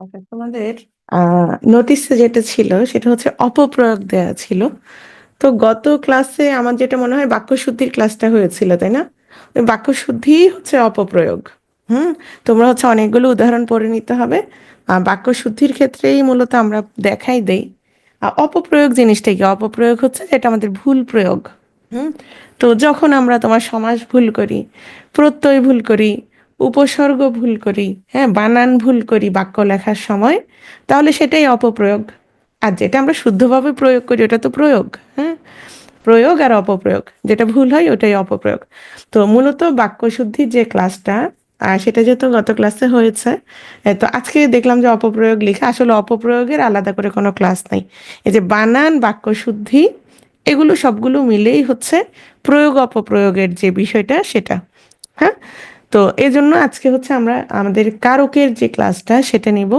আচ্ছা, তোমাদের নোটিসে যেটা ছিল সেটা হচ্ছে অপপ্রয়োগ দেয়া ছিল। তো গত ক্লাসে আমার যেটা মনে হয় বাক্য শুদ্ধির ক্লাসটা হয়েছিল, তাই না? ওই বাক্য শুদ্ধি হচ্ছে অপপ্রয়োগ। হুম। তোমরা হচ্ছে অনেকগুলো উদাহরণ পড়ে নিতে হবে। বাক্য শুদ্ধির ক্ষেত্রেই মূলত আমরা দেখাই দেই। অপপ্রয়োগ জিনিসটা কি? অপপ্রয়োগ হচ্ছে যেটা আমাদের ভুল প্রয়োগ। হুম। তো যখন আমরা তোমার সমাস ভুল করি, প্রত্যয় ভুল করি, উপসর্গ ভুল করি, হ্যাঁ, বানান ভুল করি বাক্য লেখার সময়, তাহলে সেটাই অপপ্রয়োগ। আর যেটা আমরা শুদ্ধভাবে প্রয়োগ করি ওটা তো প্রয়োগ। হ্যাঁ। প্রয়োগ আর অপপ্রয়োগ, যেটা ভুল হয় ওটাই অপপ্রয়োগ। তো মূলত বাক্য শুদ্ধির যে ক্লাসটা, সেটা যেহেতু গত ক্লাসে হয়েছে, তো আজকে দেখলাম যে অপপ্রয়োগ লেখা, আসলে অপপ্রয়োগের আলাদা করে কোনো ক্লাস নাই। এই যে বানান, বাক্য শুদ্ধি, এগুলো সবগুলো মিলেই হচ্ছে প্রয়োগ অপপ্রয়োগের যে বিষয়টা সেটা। হ্যাঁ। তো এই জন্য আজকে হচ্ছে আমরা আমাদের কারকের যে ক্লাসটা সেটা নিব।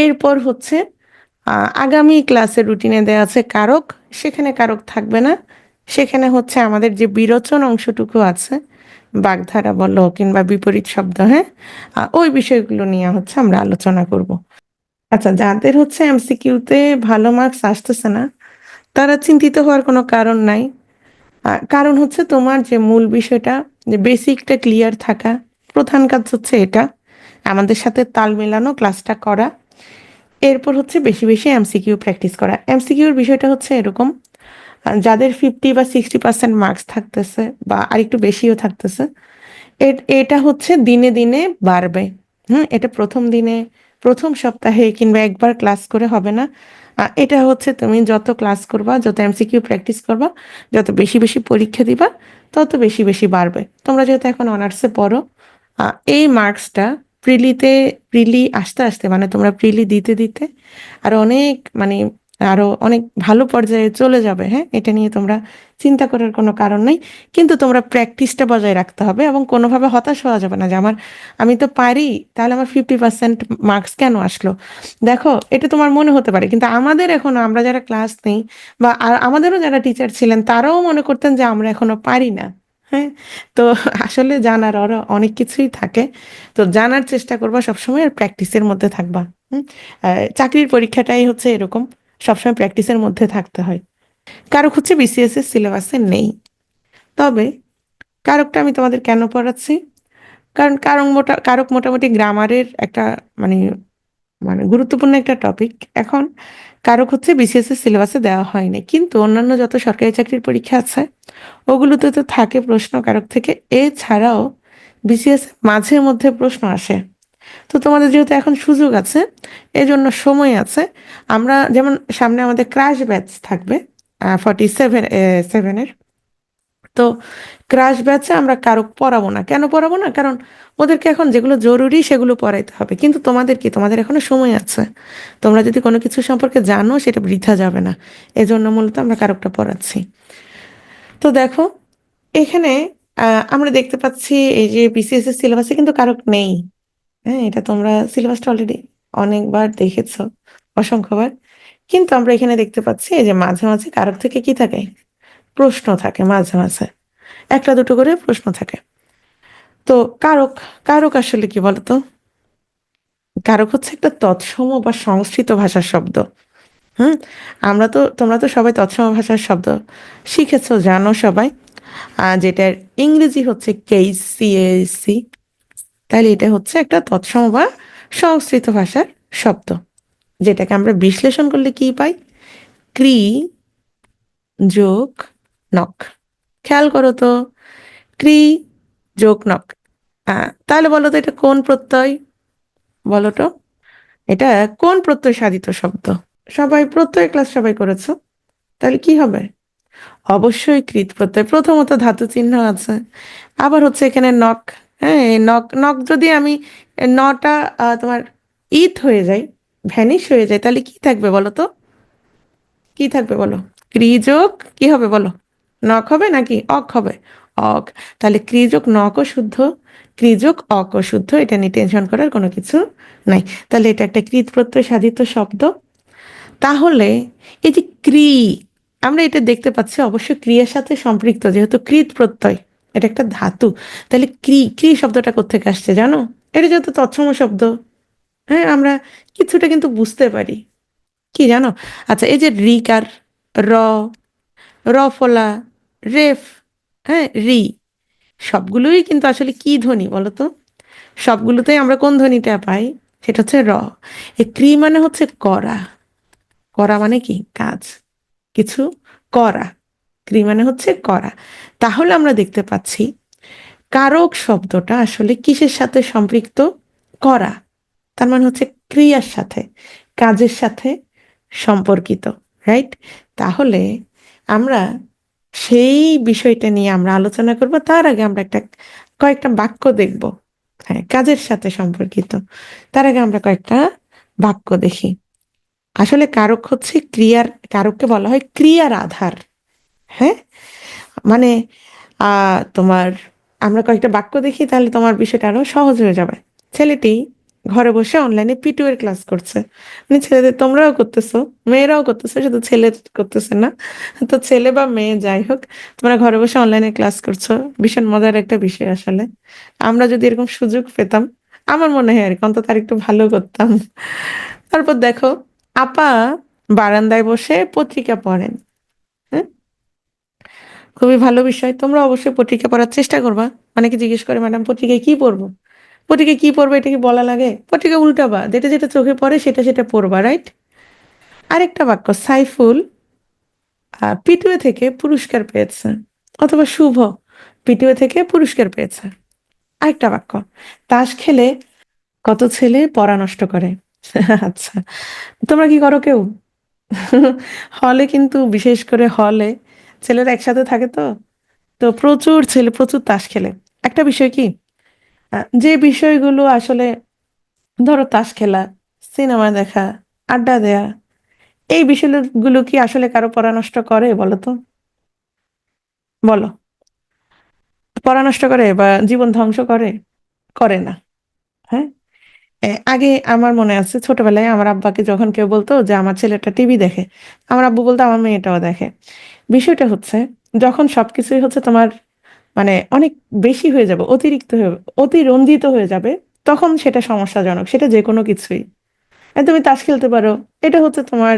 এরপর হচ্ছে আগামী ক্লাসের রুটিনে দেওয়া আছে কারক, সেখানে কারক থাকবে না। সেখানে হচ্ছে আমাদের যে বিরোচন অংশটুকু আছে, বাগধারা বলো কিংবা বিপরীত শব্দ, হ্যাঁ, ওই বিষয়গুলো নিয়ে হচ্ছে আমরা আলোচনা করব। আচ্ছা, যাদের হচ্ছে এমসিকিউতে ভালো মার্কস আসতেছে না, তারা চিন্তিত হওয়ার কোনো কারণ নাই। কারণ হচ্ছে তোমার যে মূল বিষয়টা, যে বেসিকটা ক্লিয়ার থাকা, প্রধান কাজ হচ্ছে এটা। আমাদের সাথে তাল মেলানো ক্লাসটা করা, এরপর হচ্ছে বেশি বেশি এমসিকিউ প্র্যাকটিস করা। এমসিকিউর বিষয়টা হচ্ছে এরকম, যাদের 50 বা 60% মার্কস থাকতেছে বা আরেকটু বেশিও থাকতেছে, এটা হচ্ছে দিনে দিনে বাড়বে। এটা প্রথম দিনে, প্রথম সপ্তাহে কিংবা একবার ক্লাস করে হবে না। এটা হচ্ছে তুমি যত ক্লাস করবা, যত এমসিকিউ প্র্যাকটিস করবা, যত বেশি বেশি পরীক্ষা দিবা, তত বেশি বেশি বাড়বে। তোমরা যেহেতু এখন অনার্সে পড়ো, এই মার্কসটা প্রিলি আস্তে আস্তে, মানে তোমরা প্রিলি দিতে দিতে আরো অনেক, মানে আরো অনেক ভালো পর্যায়ে চলে যাবে। হ্যাঁ, এটা নিয়ে তোমরা চিন্তা করার কোনো কারণ নেই। কিন্তু তোমরা প্র্যাকটিসটা বজায় রাখতে হবে এবং কোনোভাবে হতাশ হওয়া যাবে না যে আমি তো পারি, তাহলে আমার 50% মার্কস কেন আসলো। দেখো, এটা তোমার মনে হতে পারে, কিন্তু আমাদের এখনো, আমরা যারা ক্লাস নেই বা আমাদেরও যারা টিচার ছিলেন, তারাও মনে করতেন যে আমরা এখনো পারি না। হ্যাঁ। তো আসলে জানার আরো অনেক কিছুই থাকে। তো জানার চেষ্টা করবা সবসময়, আর প্র্যাকটিসের মধ্যে থাকবা। হুম। চাকরির পরীক্ষাটাই হচ্ছে এরকম, সবসময় প্র্যাকটিসের মধ্যে থাকতে হয়। কারক হচ্ছে বিসিএস এর সিলেবাসে নেই। তবে কারকটা আমি তোমাদের কেন পড়াচ্ছি, কারণ কারক মোটামুটি গ্রামারের একটা, মানে মানে গুরুত্বপূর্ণ একটা টপিক। এখন কারক হচ্ছে বিসিএস এর সিলেবাসে দেওয়া হয়নি, কিন্তু অন্যান্য যত সরকারি চাকরির পরীক্ষা আছে ওগুলোতে তো থাকে প্রশ্ন কারক থেকে। এছাড়াও বিসিএস মাঝে মধ্যে প্রশ্ন আসে। তো তোমাদের যেহেতু এখন সুযোগ আছে, এজন্য সময় আছে। আমরা যেমন সামনে আমাদের ক্রাশ ব্যাচ থাকবে 47 তো ক্রাশ ব্যাচে আমরা কারক পড়াবো না। কেন পড়াবো না? কারণ ওদেরকে এখন যেগুলো জরুরি সেগুলো পড়াইতে হবে, কিন্তু তোমাদের কি, তোমাদের এখনো সময় আছে। তোমরা যদি কোনো কিছু সম্পর্কে জানো, সেটা বৃথা যাবে না। এজন্য মূলত আমরা কারকটা পড়াচ্ছি। তো দেখো, এখানে আমরা দেখতে পাচ্ছি এই যে বিসিএস এর সিলেবাসে কিন্তু কারক নেই। হ্যাঁ, এটা তোমরা সিলেবাসটা অলরেডি অনেকবার দেখেছো, অসংখ্যবার। কিন্তু আমরা এখানে দেখতে পাচ্ছি এই যে মাঝে মাঝে কারক থেকে কি থাকে, প্রশ্ন থাকে মাঝে মাঝে, একটা দুটো করে প্রশ্ন থাকে। তো কারক, কারক আসলে কি বলতো? কারক হচ্ছে একটা তৎসম বা সংস্কৃত ভাষার শব্দ। হুম। তোমরা তো সবাই তৎসম ভাষার শব্দ শিখেছো, জানো সবাই। যেটার ইংরেজি হচ্ছে কেসিএসি। তাহলে এটা হচ্ছে একটা তৎসম বা সংস্কৃত ভাষার শব্দ, যেটাকে আমরা বিশ্লেষণ করলে কি পাই? ক্রি যোগ নক। খেয়াল করো তো, ক্রি যোগ নক। তাহলে বলো তো এটা কোন প্রত্যয়? বলো তো, এটা কোন প্রত্যয় সাধিত শব্দ? সবাই প্রত্যয় ক্লাস সবাই করেছো, তাহলে কি হবে? অবশ্যই কৃত প্রত্যয়। প্রথমত ধাতু চিহ্ন আছে, আবার হচ্ছে এখানে নক। হ্যাঁ, এই নক নক যদি আমি নটা তোমার ইথ হয়ে যায়, ভ্যানিশ হয়ে যায়, তাহলে কি থাকবে বলো তো? কি থাকবে বলো? ক্রিযোগ কি হবে বলো? নক হবে নাকি অক হবে? অক। তাহলে ক্রিযোগ নক শুদ্ধ, ক্রিযোগ অক শুদ্ধ, এটা নিয়ে টেনশন করার কোনো কিছু নাই। তাহলে এটা একটা কৃত প্রত্যয় সাধিত শব্দ। তাহলে এই যে ক্রি, আমরা এটা দেখতে পাচ্ছি অবশ্যই ক্রিয়ার সাথে সম্পৃক্ত, যেহেতু কৃত প্রত্যয়, এটা একটা ধাতু। তাহলে ক্রি, ক্রি শব্দটা কোত্থেকে আসছে জানো? এটা যেহেতু তৎসম শব্দ, হ্যাঁ, আমরা কিছুটা কিন্তু বুঝতে পারি। কি জানো? আচ্ছা, এই যে রিকার, র, রফলা, রেফ, হ্যাঁ, রি, সবগুলোই কিন্তু আসলে কি ধ্বনি বলো তো? সবগুলোতেই আমরা কোন ধ্বনিটা পাই? সেটা হচ্ছে র। এই ক্রি মানে হচ্ছে করা। করা মানে কি? কাজ, কিছু করা। ক্রি মানে হচ্ছে করা। তাহলে আমরা দেখতে পাচ্ছি কারক শব্দটা আসলে কিসের সাথে সম্পৃক্ত? করা। তার মানে হচ্ছে ক্রিয়ার সাথে, কাজের সাথে সম্পর্কিত, রাইট? তাহলে আমরা সেই বিষয়টা নিয়ে আমরা আলোচনা করব। তার আগে আমরা কয়েকটা বাক্য দেখব। হ্যাঁ, কাজের সাথে সম্পর্কিত। তার আগে আমরা কয়েকটা বাক্য দেখি। আসলে কারক হচ্ছে ক্রিয়ার, কারককে বলা হয় ক্রিয়ার আধার। হ্যাঁ, মানে তোমার, আমরা কয়েকটা বাক্য দেখি তাহলে তোমার বিষয়টা আরো সহজ হয়ে যাবে। ছেলেটি ঘরে বসে অনলাইনে পিটু এর ক্লাস করছে। মানে ছেলেদের, তোমরাও করতেছো, মেয়েরাও করতেছো, শুধু ছেলে করতেছে না। তো ছেলে বা মেয়ে যাই হোক, তোমরা ঘরে বসে অনলাইনে ক্লাস করছো। ভীষণ মজার একটা বিষয় আসলে। আমরা যদি এরকম সুযোগ পেতাম, আমার মনে হয় আর কি, অন্তত আর একটু ভালো করতাম। তারপর দেখো, আপা বারান্দায় বসে পত্রিকা পড়েন। হ্যাঁ, খুবই ভালো বিষয়, তোমরা অবশ্যই পত্রিকা পড়ার চেষ্টা করবা। অনেকে জিজ্ঞেস করে, ম্যাডাম পত্রিকায় কি পড়বো? পত্রিকায় কি পড়বো এটা কি বলা লাগে? পত্রিকা উল্টাবা, যেটা যেটা চোখে পড়ে সেটা সেটা পড়বা, রাইট? আরেকটা বাক্য, সাইফুল পিটুয়ে থেকে পুরস্কার পেয়েছে, অথবা শুভ পিটুয়ে থেকে পুরস্কার পেয়েছে। আরেকটা বাক্য, তাস খেলে কত ছেলে পড়া নষ্ট করে। আচ্ছা, তোমরা কি করো কেউ? হলে কিন্তু, বিশেষ করে হলে ছেলেরা একসাথে থাকে, তো তো প্রচুর ছেলে প্রচুর তাস খেলে। একটা বিষয় কি, যে বিষয়গুলো আসলে, ধরো তাস খেলা, সিনেমা দেখা, আড্ডা দেয়া, এই বিষয়গুলো কি আসলে কারো পড়া নষ্ট করে বলো তো? বলো, পড়া নষ্ট করে বা জীবন ধ্বংস করে? করে না। হ্যাঁ, আগে আমার মনে আছে ছোটবেলায় আমার আব্বাকে যখন কেউ বলতো যে আমার ছেলেটা টিভি দেখে, আমার আব্বু বলতো আমার মেয়েটাও দেখে। বিষয়টা হচ্ছে, যখন সবকিছুই হচ্ছে তোমার মানে অনেক বেশি হয়ে যাবে, অতিরিক্ত হয়ে, অতিরঞ্জিত হয়ে যাবে, তখন সেটা সমস্যাজনক, সেটা যে কোনো কিছুই। তুমি তাস খেলতে পারো, এটা হচ্ছে তোমার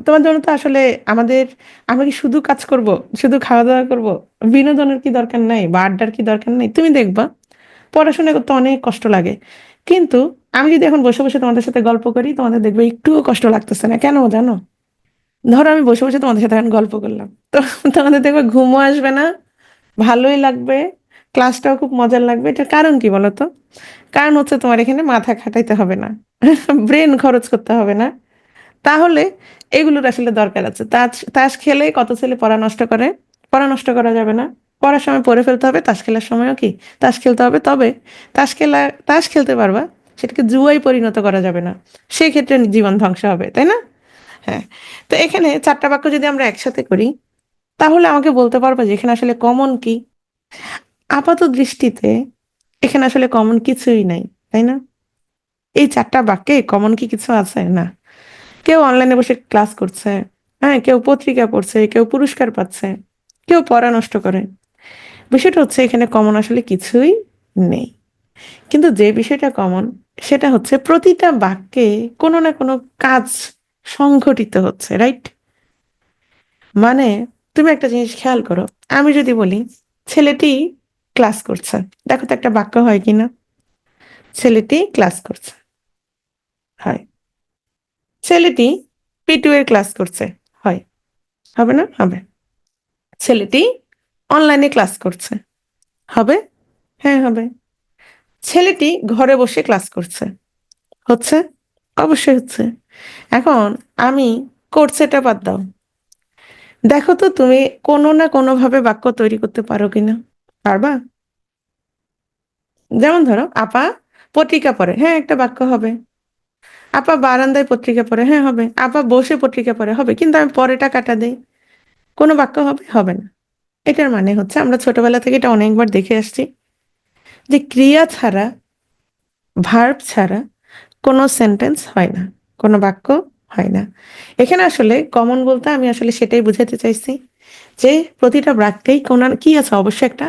তোমার জন্য তো আসলে আমাদের, আমরা কি শুধু কাজ করব, শুধু খাওয়া দাওয়া করব, বিনোদনের কি দরকার নাই বা আড্ডার কি দরকার নাই? তুমি দেখবা পড়াশোনা করতে অনেক কষ্ট লাগে, কিন্তু আমি যদি এখন বসে বসে তোমাদের সাথে গল্প করি, তোমাদের দেখবে একটুও কষ্ট লাগতেছে না। কেন জানো? ধরো আমি বসে বসে তোমাদের সাথে এখন গল্প করলাম, তো তোমাদের দেখবে ঘুমও আসবে না, ভালোই লাগবে, ক্লাসটাও খুব মজার লাগবে। এটার কারণ কি বলো তো? কারণ হচ্ছে তোমার এখানে মাথা খাটাইতে হবে না, ব্রেন খরচ করতে হবে না। তাহলে এগুলোর আসলে দরকার আছে। তাস তাস খেলে কত ছেলে পড়া নষ্ট করে? পড়া নষ্ট করা যাবে না, পড়ার সময় পড়ে ফেলতে হবে, তাস খেলার সময়ও কি তাস খেলতে হবে। তবে তাস খেলা, তাস খেলতে পারবা, সেটাকে জুয়ায় পরিণত করা যাবে না, সেই ক্ষেত্রে জীবন ধ্বংস হবে, তাই না? হ্যাঁ। তো এখানে চারটা বাক্য যদি আমরা একসাথে করি, তাহলে আমাকে বলতে পারবা যে এখানে আসলে কমন কি? আপাত দৃষ্টিতে এখানে আসলে কমন কিছুই নাই, তাই না? এই চারটা বাক্যে কমন কি কিছু আছে? না। কেউ অনলাইনে বসে ক্লাস করছে, হ্যাঁ, কেউ পত্রিকা পড়ছে, কেউ পুরস্কার পাচ্ছে, কেউ পড়া নষ্ট করে। বিষয়টা হচ্ছে এখানে কমন আসলে কিছুই নেই। কিন্তু যে বিষয়টা কমন, সেটা হচ্ছে প্রতিটা বাক্যে কোনো না কোনো কাজ সংঘটিত হচ্ছে, রাইট? মানে তুমি একটা জিনিস খেয়াল করো, আমি যদি বলি ছেলেটি ক্লাস করছে, দেখো তো একটা বাক্য হয় কিনা? ছেলেটি ক্লাস করছে, হয়। ছেলেটি পিটু এর ক্লাস করছে, হয়। হবে না? হবে। ছেলেটি অনলাইনে ক্লাস করছে, হবে? হ্যাঁ, হবে। ছেলেটি ঘরে বসে ক্লাস করছে, হচ্ছে? অবশ্যই হচ্ছে। এখন আমি করছেটা বাদ দাও, দেখো তো তুমি কোনো না কোনো ভাবে বাক্য তৈরি করতে পারো কিনা? পারবা? যেমন ধরো, আপা পত্রিকা পড়ে, হ্যাঁ, একটা বাক্য হবে। আপা বারান্দায় পত্রিকা পড়ে, হ্যাঁ, হবে। আপা বসে পত্রিকা পড়ে, হবে। কিন্তু আমি পরেটা কাটা দেই, কোনো বাক্য হবে? হবে না। এটার মানে হচ্ছে, আমরা ছোটবেলা থেকে এটা অনেকবার দেখে আসছি, যে ক্রিয়া ছাড়া, ভার্ব ছাড়া কোনো সেন্টেন্স হয় না, কোনো বাক্য হয় না। এখানে আসলে কমন বলতে আমি আসলে সেটাই বুঝাতে চাইছি, যে প্রতিটা বাক্যেই কোনো কি আছে, অবশ্যই একটা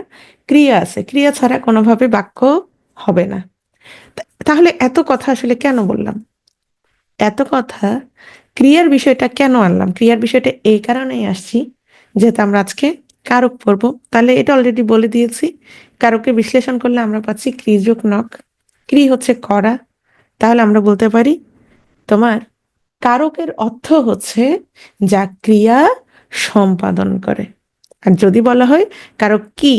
ক্রিয়া আছে। ক্রিয়া ছাড়া কোনোভাবে বাক্য হবে না। তাহলে এত কথা আসলে কেন বললাম? এত কথা, ক্রিয়ার বিষয়টা কেন আনলাম? ক্রিয়ার বিষয়টা এই কারণেই আসছি, যেহেতু আমরা আজকে কারক পড়বো। তাহলে এটা অলরেডি বলে দিয়েছি, কারকে বিশ্লেষণ করলে আমরা পাচ্ছি ক্রি যোগ নক। ক্রি হচ্ছে করা, তাহলে আমরা বলতে পারি তোমার কারকের অর্থ হচ্ছে যা ক্রিয়া সম্পাদন করে। আর যদি বলা হয় কারক কি,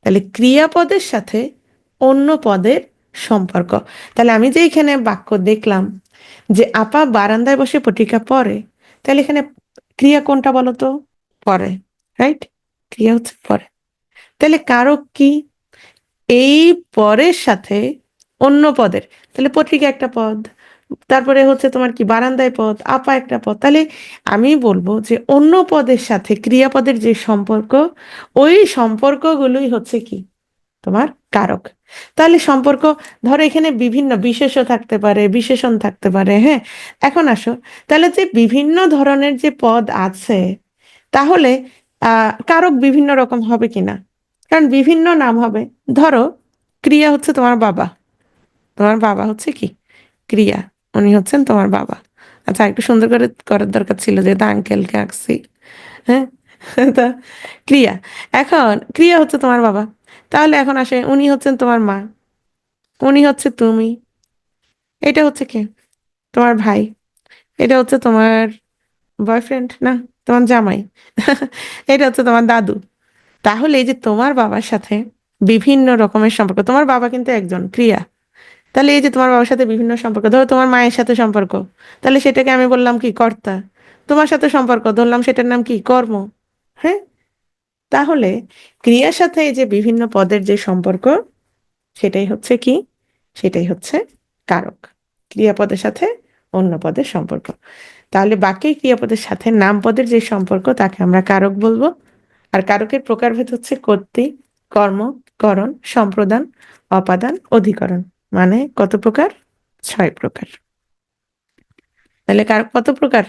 তাহলে ক্রিয়াপদের সাথে অন্য পদের সম্পর্ক। তাহলে আমি যে এখানে বাক্য দেখলাম যে আপা বারান্দায় বসে পত্রিকা পড়ে, তাহলে এখানে ক্রিয়া কোনটা বলো তো? পড়ে, রাইট? ক্রিয়া হচ্ছে পড়ে। তাহলে কারক কি? এই পরের সাথে অন্য পদের, তাহলে পত্রিকা একটা পদ, তারপরে হচ্ছে তোমার কি বারান্দায় পদ, আপা একটা পদ। তাহলে আমি বলবো যে অন্য পদের সাথে ক্রিয়াপদের যে সম্পর্ক, ওই সম্পর্কগুলোই হচ্ছে কি তোমার কারক। তাহলে সম্পর্ক, ধরো এখানে বিভিন্ন বিশেষ্য থাকতে পারে, বিশেষণ থাকতে পারে, হ্যাঁ। এখন আসো, তাহলে যে বিভিন্ন ধরনের যে পদ আছে, তাহলে কারক বিভিন্ন রকম হবে কিনা? কারণ বিভিন্ন নাম হবে। ধরো ক্রিয়া হচ্ছে তোমার বাবা, তোমার বাবা হচ্ছে কি ক্রিয়া, উনি হচ্ছেন তোমার বাবা। আচ্ছা, একটু সুন্দর করে করার দরকার ছিল, যেহেতু আঙ্কেলকে আঁকছি, হ্যাঁ। তা ক্রিয়া, এখন ক্রিয়া হচ্ছে তোমার বাবা। তাহলে এখন আসে, উনি হচ্ছেন তোমার মা, উনি হচ্ছে তুমি, এটা হচ্ছে কে? তোমার ভাই, এটা হচ্ছে তোমার বয়ফ্রেন্ড না, তোমার জামাই। এটা হচ্ছে তোমার দাদু। তাহলে এই যে তোমার বাবার সাথে বিভিন্ন রকমের সম্পর্ক, তোমার বাবা কিন্তু একজন ক্রিয়া। তাহলে এই যে তোমার বাবার সাথে বিভিন্ন সম্পর্ক, ধরো তোমার মায়ের সাথে সম্পর্ক, তাহলে সেটাকে আমি বললাম কি কর্তা। তোমার সাথে সম্পর্ক ধরলাম, সেটার নাম কি কর্ম, হ্যাঁ। তাহলে ক্রিয়ার সাথে এই যে বিভিন্ন পদের যে সম্পর্ক, সেটাই হচ্ছে কি, সেটাই হচ্ছে কারক। ক্রিয়াপদের সাথে অন্য পদের সম্পর্ক। তাহলে বাকি ক্রিয়াপদের সাথে নামপদের যে সম্পর্ক, তাকে আমরা কারক বলবো। আর কারকের প্রকারভেদ হচ্ছে কর্তৃ, কর্ম, করণ, সম্প্রদান, অপাদান, অধিকরণ। মানে কত প্রকার? 6 প্রকার। তাহলে কারক কত প্রকার?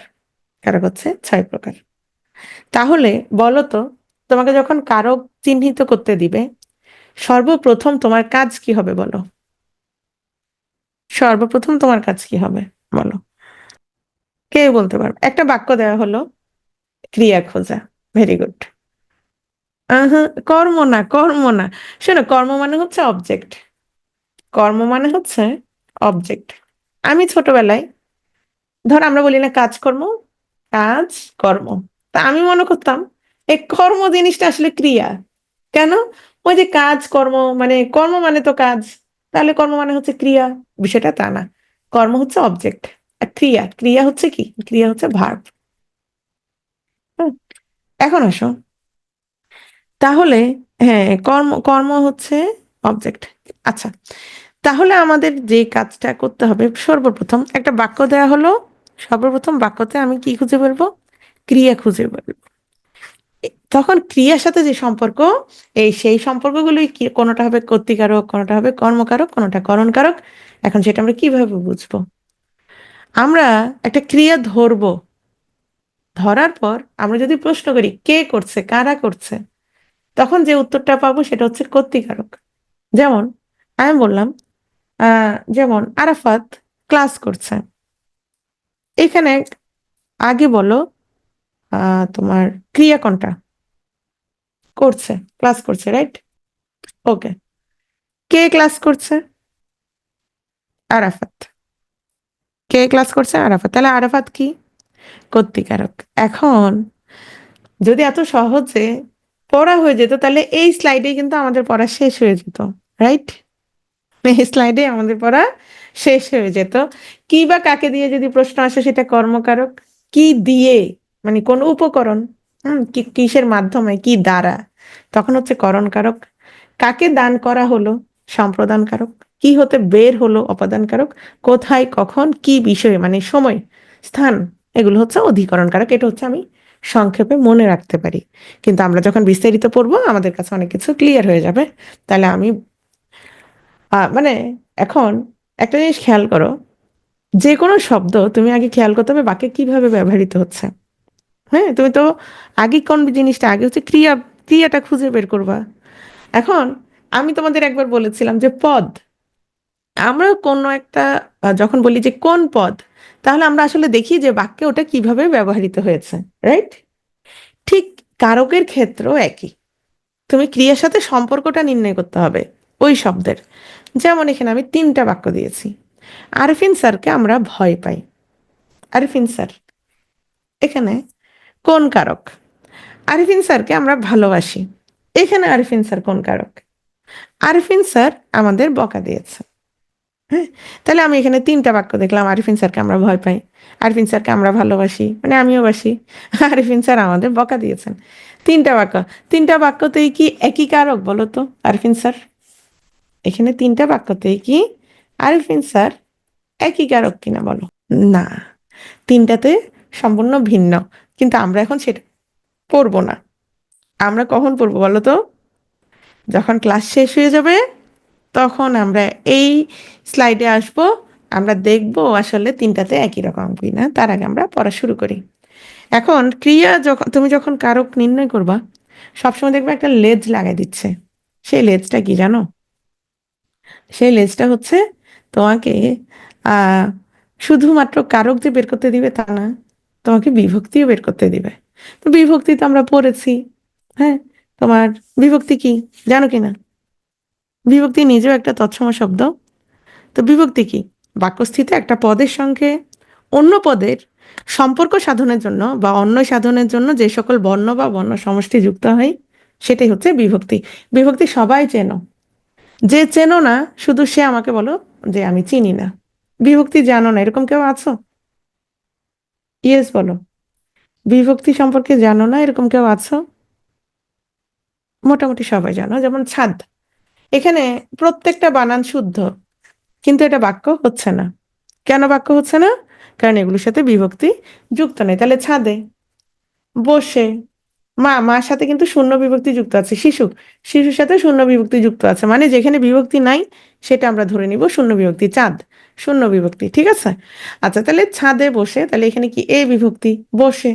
কারক হচ্ছে 6 প্রকার। তাহলে বলো তো, তোমাকে যখন কারক চিহ্নিত করতে দিবে, সর্বপ্রথম তোমার কাজ কি হবে বলো? সর্বপ্রথম তোমার কাজ কি হবে বলো? কে বলতে পারবে? একটা বাক্য দেওয়া হলো, ক্রিয়া খোঁজা। Very good. কর্ম না, কর্ম না। শোনো, কর্ম মানে হচ্ছে অবজেক্ট। কর্ম মানে হচ্ছে অবজেক্ট। আমি ছোটবেলায়, ধর আমরা বলি না কাজকর্ম, কাজ কর্ম, তা আমি মনে করতাম এই কর্ম জিনিসটা আসলে ক্রিয়া। কেন? ওই যে কাজ কর্ম, মানে কর্ম মানে তো কাজ, তাহলে কর্ম মানে হচ্ছে ক্রিয়া। বিষয়টা তা না। কর্ম হচ্ছে অবজেক্ট, আর ক্রিয়া, ক্রিয়া হচ্ছে কি, ক্রিয়া হচ্ছে ভার্ব। এখন আসো, তাহলে হ্যাঁ, কর্ম, কর্ম হচ্ছে অবজেক্ট। আচ্ছা, তাহলে আমাদের যে কাজটা করতে হবে, সর্বপ্রথম একটা বাক্য দেয়া হলো, সর্বপ্রথম বাক্যতে আমি কি খুঁজে বলবো? ক্রিয়া খুঁজে বলবো। তখন ক্রিয়ার সাথে যে সম্পর্ক, এই সেই সম্পর্কগুলোই কি, কোনোটা হবে কর্তৃকারক, কোনোটা হবে কর্মকারক, কোনোটা করণকারক। এখন সেটা আমরা কিভাবে বুঝবো? আমরা একটা ক্রিয়া ধরবো, ধরার পর আমরা যদি প্রশ্ন করি কে করছে, কারা করছে, তখন যে উত্তরটা পাবো সেটা হচ্ছে কর্তৃকারক। যেমন আমি বললাম, যেমন আরাফাত ক্লাস করছে, এখানে আগে বলো তোমার ক্রিয়া কোনটা? করছে, ক্লাস করছে, রাইট? ওকে, কে ক্লাস করছে? আরাফাত। কে ক্লাস করছে? আরাফাত। তাহলে আরাফাত কি? কর্তৃকারক। এখন যদি এত সহজে পড়া হয়ে যেত, তাহলে এই স্লাইডে কিন্তু আমাদের পড়া শেষ হয়ে যেত, রাইট? এই স্লাইডে আমাদের পড়া শেষ হয়ে যেত। কি বা কাকে দিয়ে যদি প্রশ্ন আসে, সেটা কর্মকারক। কি দিয়ে, মানে কোন উপকরণ, কি কিসের মাধ্যমে, কি দ্বারা, তখন হচ্ছে করণকারক। কাকে দান করা হলো, সম্প্রদান কারক। কি হতে বের হলো, অপাদান কারক। কোথায়, কখন, কি বিষয়ে, মানে সময়, স্থান, এগুলো হচ্ছে অধিকরণ কারক। এটা হচ্ছে আমি সংক্ষেপে মনে রাখতে পারি, কিন্তু আমরা যখন বিস্তারিত পড়বো আমাদের কাছে অনেক কিছু ক্লিয়ার হয়ে যাবে। তাহলে আমি মানে এখন একটা জিনিস খেয়াল করো, যে কোনো শব্দ তুমি আগে খেয়াল করতে হবে বাক্যে কিভাবে ব্যবহৃত হচ্ছে। হ্যাঁ, তুমি তো আগে কোন জিনিসটা, আগে হচ্ছে ক্রিয়া, ক্রিয়াটা খুঁজে বের করবা। এখন আমি তোমাদের একবার বলেছিলাম যে পদ, আমরা কোনো একটা যখন বলি যে কোন পদ, তাহলে আমরা আসলে দেখি যে বাক্যে ওটা কিভাবে ব্যবহৃত হয়েছে, রাইট? ঠিক কারকের ক্ষেত্রেও একই। তুমি ক্রিয়ার সাথে সম্পর্কটা নির্ণয় করতে হবে ওই শব্দের। যেমন এখানে আমি 3টা বাক্য দিয়েছি। আরফিন স্যারকে আমরা ভয় পাই। আরফিন স্যার এখানে কোন কারক? আরফিন স্যারকে আমরা ভালোবাসি, এখানে আরফিন স্যার কোন কারক? আরফিন স্যার আমাদের বকা দিয়েছে। হ্যাঁ, তাহলে আমি এখানে 3টা বাক্য দেখলাম। আরিফিন স্যারকে আমরা ভয় পাই, আরিফিন স্যারকে আমরা ভালোবাসি, মানে আমিও বাসি, আরিফিন স্যার আমাদের বকা দিয়েছেন। 3টা বাক্য, 3টা বাক্যতেই কি একই কারক বলো তো? আরিফিন স্যার, এখানে 3টা বাক্যতেই কি আরিফিন স্যার একই কারক কিনা বলো? না, 3টাতে সম্পূর্ণ ভিন্ন। কিন্তু আমরা এখন সেটা পড়বো না। আমরা কখন পড়বো বলো তো? যখন ক্লাস শেষ হয়ে যাবে তখন আমরা এই স্লাইডে আসব, আমরা দেখব আসলে 3টাতে একই রকম কিনা। তার আগে আমরা পড়া শুরু করি। এখন ক্রিয়া যখন তুমি যখন কারক নির্ণয় করবা, সবসময় দেখবে একটা লেজ লাগাই দিচ্ছে। সেই লেজটা কি জানো? সেই লেজটা হচ্ছে তোমাকে আহ শুধুমাত্র কারক যে বের করতে দিবে তা না, তোমাকে বিভক্তিও বের করতে দিবে। তো বিভক্তি তো আমরা পড়েছি। হ্যাঁ, তোমার বিভক্তি কি জানো কিনা? বিভক্তি নিজেও একটা তৎসম শব্দ। তো বিভক্তি কি? বাক্যস্থিতি একটা পদের সঙ্গে অন্য পদের সম্পর্ক সাধনের জন্য বা অন্য সাধনের জন্য যে সকল বর্ণ বা বর্ণ সমষ্টি যুক্ত হয়, সেটাই হচ্ছে বিভক্তি। বিভক্তি সবাই চেনো, যে চেনো না শুধু সে আমাকে বলো যে আমি চিনি না। বিভক্তি জানো না এরকম কেউ আছো? ইয়েস বলো। বিভক্তি সম্পর্কে জানো না এরকম কেউ আছো? মোটামুটি সবাই জানো। যেমন ছাদ, এখানে প্রত্যেকটা বানান শুদ্ধ, কিন্তু এটা বাক্য হচ্ছে না। কেন বাক্য হচ্ছে না? কারণ এগুলোর সাথে বিভক্তি যুক্ত নেই। তাহলে ছাদে, বসে, মার সাথে কিন্তু শূন্য বিভক্তি যুক্ত আছে। শিশুর সাথে শূন্য বিভক্তি যুক্ত আছে, মানে যেখানে বিভক্তি নাই সেটা আমরা ধরে নিব শূন্য বিভক্তি। চাঁদ শূন্য বিভক্তি, ঠিক আছে। আচ্ছা, তাহলে ছাদে বসে, তাহলে এখানে কি এ বিভক্তি, বসে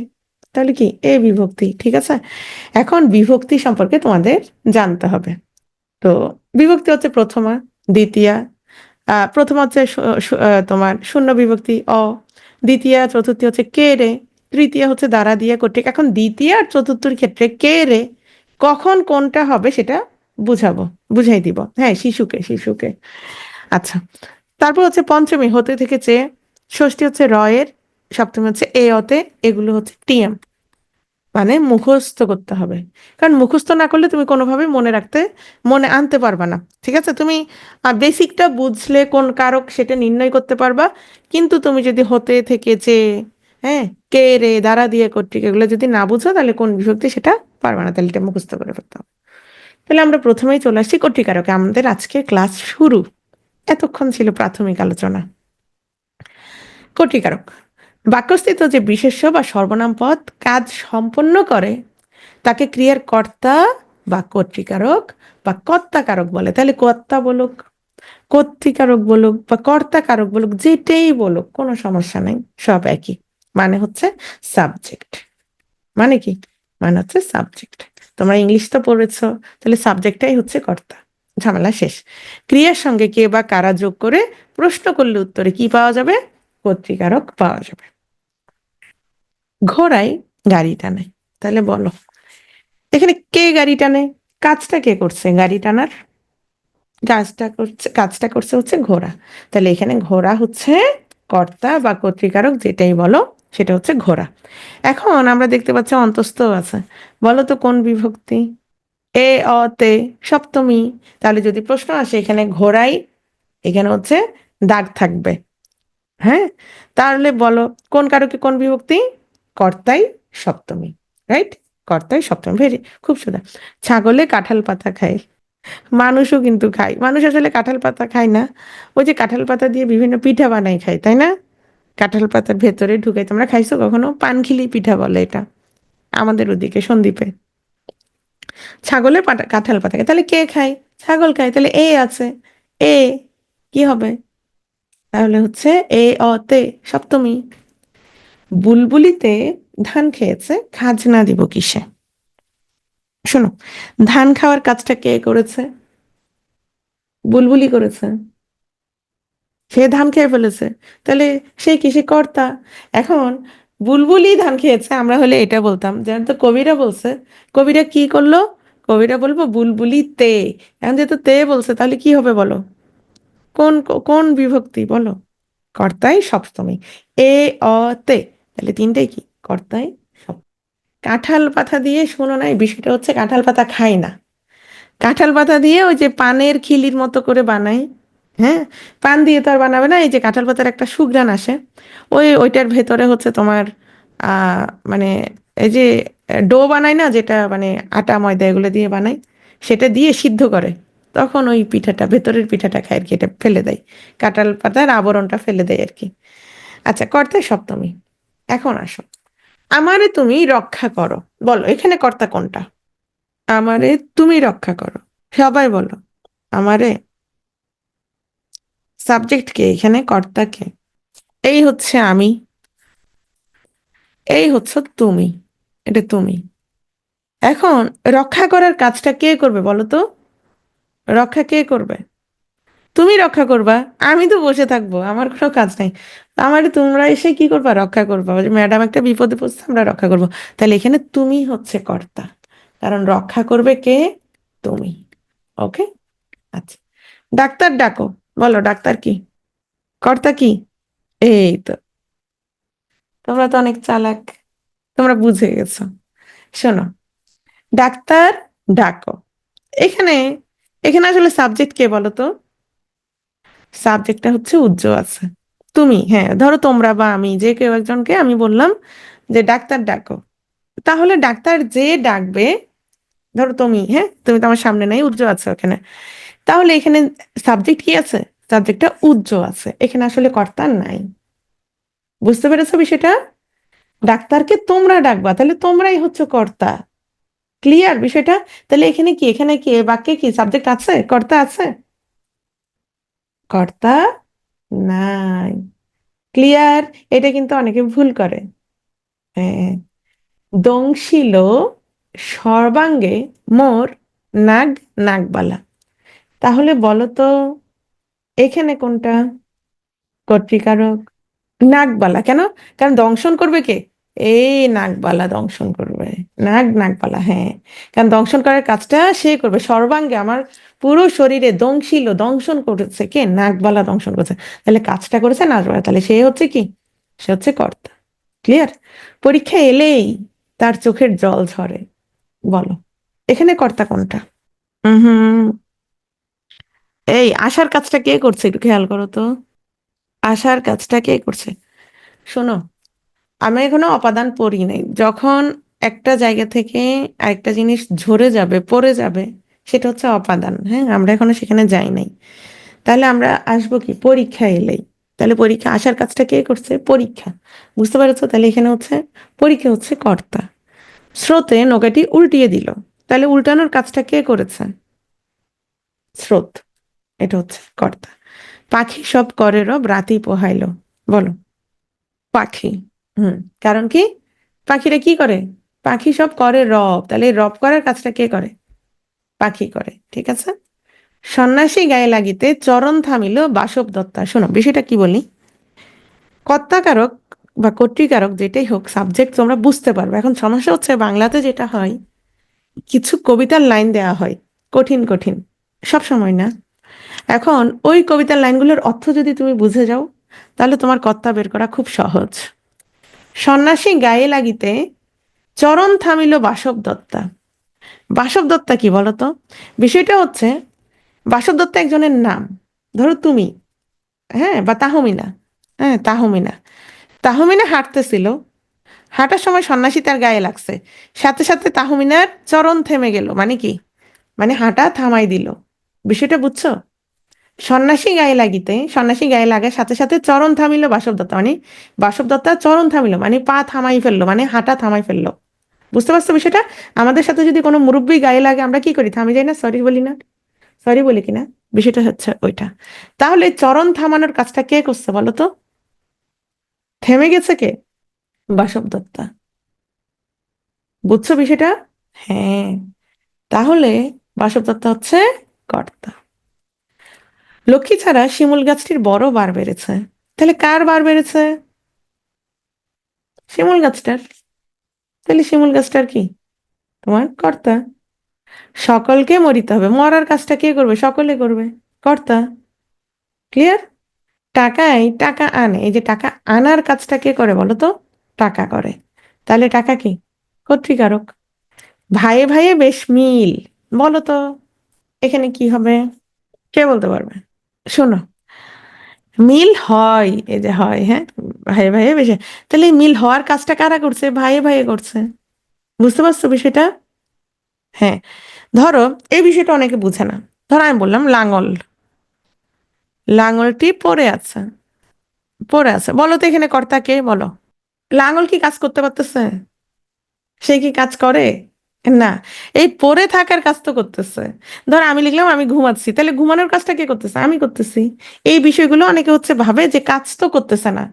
তাহলে কি এ বিভক্তি, ঠিক আছে। এখন বিভক্তি সম্পর্কে তোমাদের জানতে হবে। তো বিভক্তি হচ্ছে প্রথমা, দ্বিতীয়া, প্রথম হচ্ছে তোমার শূন্য বিভক্তি অ, দ্বিতীয় চতুর্থী হচ্ছে কে রে, তৃতীয় হচ্ছে দ্বারা দিয়ে কর্তৃক। এখন দ্বিতীয় আর চতুর্থীর ক্ষেত্রে কে রে কখন কোনটা হবে সেটা বুঝাবো, বুঝাই দিব। হ্যাঁ, শিশুকে, শিশুকে। আচ্ছা, তারপর হচ্ছে পঞ্চমী হতে থেকে চেয়ে, ষষ্ঠী হচ্ছে রয়ের, সপ্তমী হচ্ছে এ অতে, এগুলো হচ্ছে টিএম, মানে মুখস্থ করতে হবে। কারণ মুখস্থ না করলে তুমি কোনোভাবেই মনে রাখতে, মনে আনতে পারবা না। ঠিক আছে, তুমি বেসিকটা বুঝলে কোন কারক সেটা নির্ণয় করতে পারবা, কিন্তু তুমি যদি হতে থেকে যে, হ্যাঁ, কে রে দ্বারা দিয়ে কর্তৃক এগুলো যদি না বুঝো তাহলে কোন বিভক্তি সেটা পারবা না, তাহলে এটা মুখস্থ করে ফেলতে হবে। তাহলে আমরা প্রথমেই চলে আসছি কর্তৃকারকে। আমাদের আজকে ক্লাস শুরু। এতক্ষণ ছিল প্রাথমিক আলোচনা। কর্তৃকারক বাক্যস্থিত যে বিশেষ্য বা সর্বনাম পদ কাজ সম্পন্ন করে তাকে ক্রিয়ার কর্তা বা কর্তৃকারক বা কর্তাকারক বলে। তাহলে কর্তা বলুক, কর্তৃকারক বলুক বা কর্তাকারক বলুক, যেটাই বলুক কোনো সমস্যা নেই, সব একই। মানে হচ্ছে সাবজেক্ট। মানে কি? মানে হচ্ছে সাবজেক্ট। তোমরা ইংলিশ তো পড়েছ, তাহলে সাবজেক্টটাই হচ্ছে কর্তা, ঝামেলা শেষ। ক্রিয়ার সঙ্গে কে বা কারা যোগ করে প্রশ্ন করলে উত্তরে কি পাওয়া যাবে? কর্তৃকারক পাওয়া যাবে। ঘোড়ায় গাড়ি টানে, তাহলে বলো এখানে কে গাড়ি টানে? কাজটা কে করছে গাড়ি টানার? কাজটা করছে হচ্ছে ঘোড়া। তাহলে এখানে ঘোড়া হচ্ছে কর্তা বা কর্তৃকারক, যেটাই বলো সেটা হচ্ছে ঘোড়া। এখন আমরা দেখতে পাচ্ছি অন্তস্থ আছে, বলো তো কোন বিভক্তি? এ অতে, সপ্তমী। তাহলে যদি প্রশ্ন আসে এখানে ঘোড়াই, এখানে হচ্ছে দাগ থাকবে। হ্যাঁ, তাহলে বলো কোন কারকে কোন বিভক্তি? কর্তাই সপ্তমী, রাইট? কর্তাই সপ্তমী, ভেরি, খুব সুন্দর। ছাগলে কাঁঠাল পাতা খায়, মানুষও কিন্তু খায়। মানুষ আসলে কাঁঠাল পাতা খায় না, ওই যে কাঁঠাল পাতা দিয়ে বিভিন্ন পিঠা বানাই খায়, তাই না? কাঁঠাল পাতার ভেতরে ঢুকাই, তোমরা খাইছো কখনো? পানখিলি পিঠা বলে এটা আমাদের ওদিকে সন্দ্বীপে। ছাগলের পাতা, কাঁঠাল পাতা খায়, তাহলে কে খায়? ছাগল খায়, তাহলে এ আছে। এ কি হবে? তাহলে হচ্ছে এ অতে সপ্তমী। বুলবুলিতে ধান খেয়েছে, খাজনা দিব কিসে? শোনো, ধান খাওয়ার কাজটা কে করেছে? বুলবুলি করেছে। সে ধান খেয়ে ফেলেছে, তাহলে সে কি, সে কর্তা। এখন বুলবুলি ধান খেয়েছে, আমরা হলে এটা বলতাম, যেন তো কবিরা বলছে, কবিরা কি করলো, কবিরা বলবো বুলবুলি তে। এখন যেহেতু তে বলছে, তাহলে কি হবে বলো, কোন কোন বিভক্তি বলো, কর্তাই সপ্তমী, এ অ তে, তাহলে তিনটাই কি, কর্তাই সপ্তমী। কাঁঠাল পাতা দিয়ে, শোনো না, এই বিষয়টা হচ্ছে কাঁঠাল পাতা খাই না, কাঁঠাল পাতা দিয়ে ওই যে পানের খিলির মতো করে বানাই। হ্যাঁ, পান দিয়ে তো আর বানাবে না, এই যে কাঁঠাল পাতার একটা সুঘ্রাণ আসে, ওইটার ভেতরে হচ্ছে তোমার আহ মানে এই যে ডো বানাই না, যেটা মানে আটা ময়দা এগুলো দিয়ে বানাই, সেটা দিয়ে সিদ্ধ করে, তখন ওই পিঠাটা, ভেতরের পিঠাটা খায় আর কি, এটা ফেলে দেয়, কাঁঠাল পাতার আবরণটা ফেলে দেয় আর কি। আচ্ছা, কর্তাই সপ্তমী। এখন আসো, আমারে তুমি রক্ষা করো, বলো এখানে কর্তা কোনটা, আমারে তুমি রক্ষা করো, সবাই বলো, আমারে, সাবজেক্ট কে এখানে, কর্তা কে, এই হচ্ছে আমি, এই হচ্ছে তুমি, এটা তুমি। এখন রক্ষা করার কাজটা কে করবে বলো তো, রক্ষা কে করবে, তুমি রক্ষা করবা, আমি তো বসে থাকবো, আমার কোনো কাজ নাই, আমারে তোমরা এসে কি করবা, রক্ষা করবা, যে ম্যাডাম একটা বিপদে পড়ছে আমরা রক্ষা করবো, তাহলে এখানে তুমি হচ্ছে কর্তা, কারণ রক্ষা করবে কে, তুমি। ওকে। আচ্ছা, ডাক্তার ডাকো, বলো ডাক্তার কি, কর্তা কি, এই তো, তোমরা তো অনেক চালাক, তোমরা বুঝে গেছো। শোনো, ডাক্তার ডাকো, এখানে, এখানে আসলে সাবজেক্ট কে বলো তো, সাবজেক্টটা হচ্ছে উজ্জ্ব আছে, তুমি, হ্যাঁ ধরো তোমরা বা আমি, যে কেউ একজনকে আমি বললাম যে ডাক্তার ডাকো, তাহলে ডাক্তার যে ডাকবে, ধরো তুমি, হ্যাঁ তুমি তো আমার সামনে নাই, উজ্জ্ব আছে ওখানে, তাহলে এখানে সাবজেক্ট কি আছে, সাবজেক্টটা উজ্জ্ব আছে, এখানে আসলে কর্তা নাই। বুঝতে পেরেছো বিষয়টা, ডাক্তারকে তোমরা ডাকবা, তাহলে তোমরাই হচ্ছে কর্তা। ক্লিয়ার বিষয়টা, তাহলে এখানে কি, এখানে কি বাক্যে কি সাবজেক্ট আছে, কর্তা আছে, কর্তা নাই। ক্লিয়ার, এটা কিন্তু অনেকে ভুল করে। হ্যাঁ, দংশিল সর্বাঙ্গে মোর নাগ, নাগবালা, তাহলে বলো তো এখানে কোনটা, কর্তৃকারক, নাগবালা কেন, কারণ দংশন করবে কে, এই নাগবালা দংশন করবে, নাগ নাগবালা, হ্যাঁ, কারণ দংশন করার কাজটা সে করবে, সর্বাঙ্গে আমার পুরো শরীরে দংশিল, দংশন করেছে কে, নাগবালা দংশন করেছে, তাহলে কাজটা করেছে নাগবালা, তাহলে সে হচ্ছে কি, সে হচ্ছে কর্তা। ক্লিয়ার, পরীক্ষা এলেই তার চোখের জল ঝরে, বলো এখানে কর্তা কোনটা। হুম, এই আশার কাজটা কে করছে, একটু খেয়াল করো তো, আশার কাজটা কে করছে। শোনো, আমি এখনো অপাদান পড়ি নাই, যখন একটা জায়গা থেকে আরেকটা জিনিস ঝরে যাবে, পড়ে যাবে, সেটা হচ্ছে অপাদান, হ্যাঁ আমরা এখনো সেখানে যাই নাই, তাহলে আমরা আসবো কি, পরীক্ষা এলেই, তাহলে পরীক্ষা, আসার কাজটা কে করছে, পরীক্ষা। বুঝতে পারছো, তাহলে এখানে হচ্ছে পরীক্ষা হচ্ছে কর্তা। স্রোতে নৌকাটি উল্টিয়ে দিল, তাহলে উল্টানোর কাজটা কে করেছে, স্রোত, এটা হচ্ছে কর্তা। পাখি সব করে রব রাতেই পোহাইলো, বলো, পাখি, হুম, কারণ কি, পাখিরা কি করে, পাখি সব করে রব, তাহলে এই রব করার কাজটা কে করে, পাখি করে, ঠিক আছে। সন্ন্যাসী গায়ে লাগিতে চরণ থামিল বাসব দত্তা, শোনো বিষয়টা কি বলি, কর্তাকারক বা কর্তৃকারক যেটাই হোক, সাবজেক্ট তোমরা বুঝতে পারবে। এখন সমস্যা হচ্ছে বাংলাতে যেটা হয়, কিছু কবিতার লাইন দেয়া হয় কঠিন কঠিন, সব সময় না। এখন ওই কবিতার লাইনগুলোর অর্থ যদি তুমি বুঝে যাও, তাহলে তোমার কর্তা বের করা খুব সহজ। সন্ন্যাসী গায়ে লাগিতে চরণ থামিল বাসব দত্তা, বাসব দত্তা কি বলতো, বিষয়টা হচ্ছে বাসব দত্তা একজনের নাম, ধরো তুমি, হ্যাঁ, বা তাহমিনা, হ্যাঁ তাহমিনা, তাহমিনা হাঁটতেছিল, হাঁটার সময় সন্ন্যাসী তার গায়ে লাগছে, সাথে সাথে তাহমিনার চরণ থেমে গেল, মানে কি, মানে হাঁটা থামাই দিল, বিষয়টা বুঝছো। সন্ন্যাসী গায়ে লাগিতে, সন্ন্যাসী গায়ে লাগার সাথে সাথে চরণ থামিল বাসব দত্তা, মানে বাসব দত্তা চরণ থামিল মানে পা থামাই ফেললো, মানে হাঁটা থামাই ফেললো। বুঝতে পারছো বিষয়টা, আমাদের সাথে যদি কোনো মুরব্বী গায়ে লাগে আমরা কি করি, থামি যাই না, সরি বলি না, সরি বলি কিনা, বিষয়টা হচ্ছে ওইটা। তাহলে চরণ থামানোর কাজটা কে করছে বলো তো, থেমে গেছে কে, বাসব দত্তা। বুঝছো বিষয়টা, হ্যাঁ, তাহলে বাসব দত্তা হচ্ছে কর্তা। লক্ষ্মী ছাড়া শিমুল গাছটির বড় বার বেড়েছে। তাহলে কার বার বেড়েছে? শিমুল গাছটার। তাহলে শিমুল গাছটার কি? তোমার কর্তা। সকলকে মরিতে হবে, মরার কাজটা কে করবে? সকলে করবে, কর্তা। ক্লিয়ার? টাকায় টাকা আনে, এই যে টাকা আনার কাজটা কে করে বলো তো? টাকা করে। তাহলে টাকা কি? কর্তৃকারক। ভাইয়ে ভাইয়ে বেশ মিল, বলো তো এখানে কি হবে? কে বলতে পারবে? শোনো, মিল হয়, এই যে হয়, হ্যাঁ, ভাইয়ে ভাইয়ে বেশি। তাহলে এই মিল হওয়ার কাজটা কারা করছে? ভাইয়ে ভাইয়ে করছে। বুঝতে পারছো বিষয়টা? হ্যাঁ। ধরো, এই বিষয়টা অনেকে বুঝে না। ধরো আমি বললাম লাঙল, লাঙলটি পড়ে আছে। পড়ে আছে, বলো তো এখানে কর্তা কে? বলো। লাঙল কি কাজ করতে পারতেছে? সে কি কাজ করে? না। এই পড়ে থাকার কাজ তো করতেছে। ধর আমি লিখলাম আমি ঘুমাচ্ছি, তাহলে ঘুমানোর কাজটা কে করতেছে? আমি করতেছি। এই বিষয়গুলো অনেকে হচ্ছে ভাবে যে কাজ তো করতেছে না।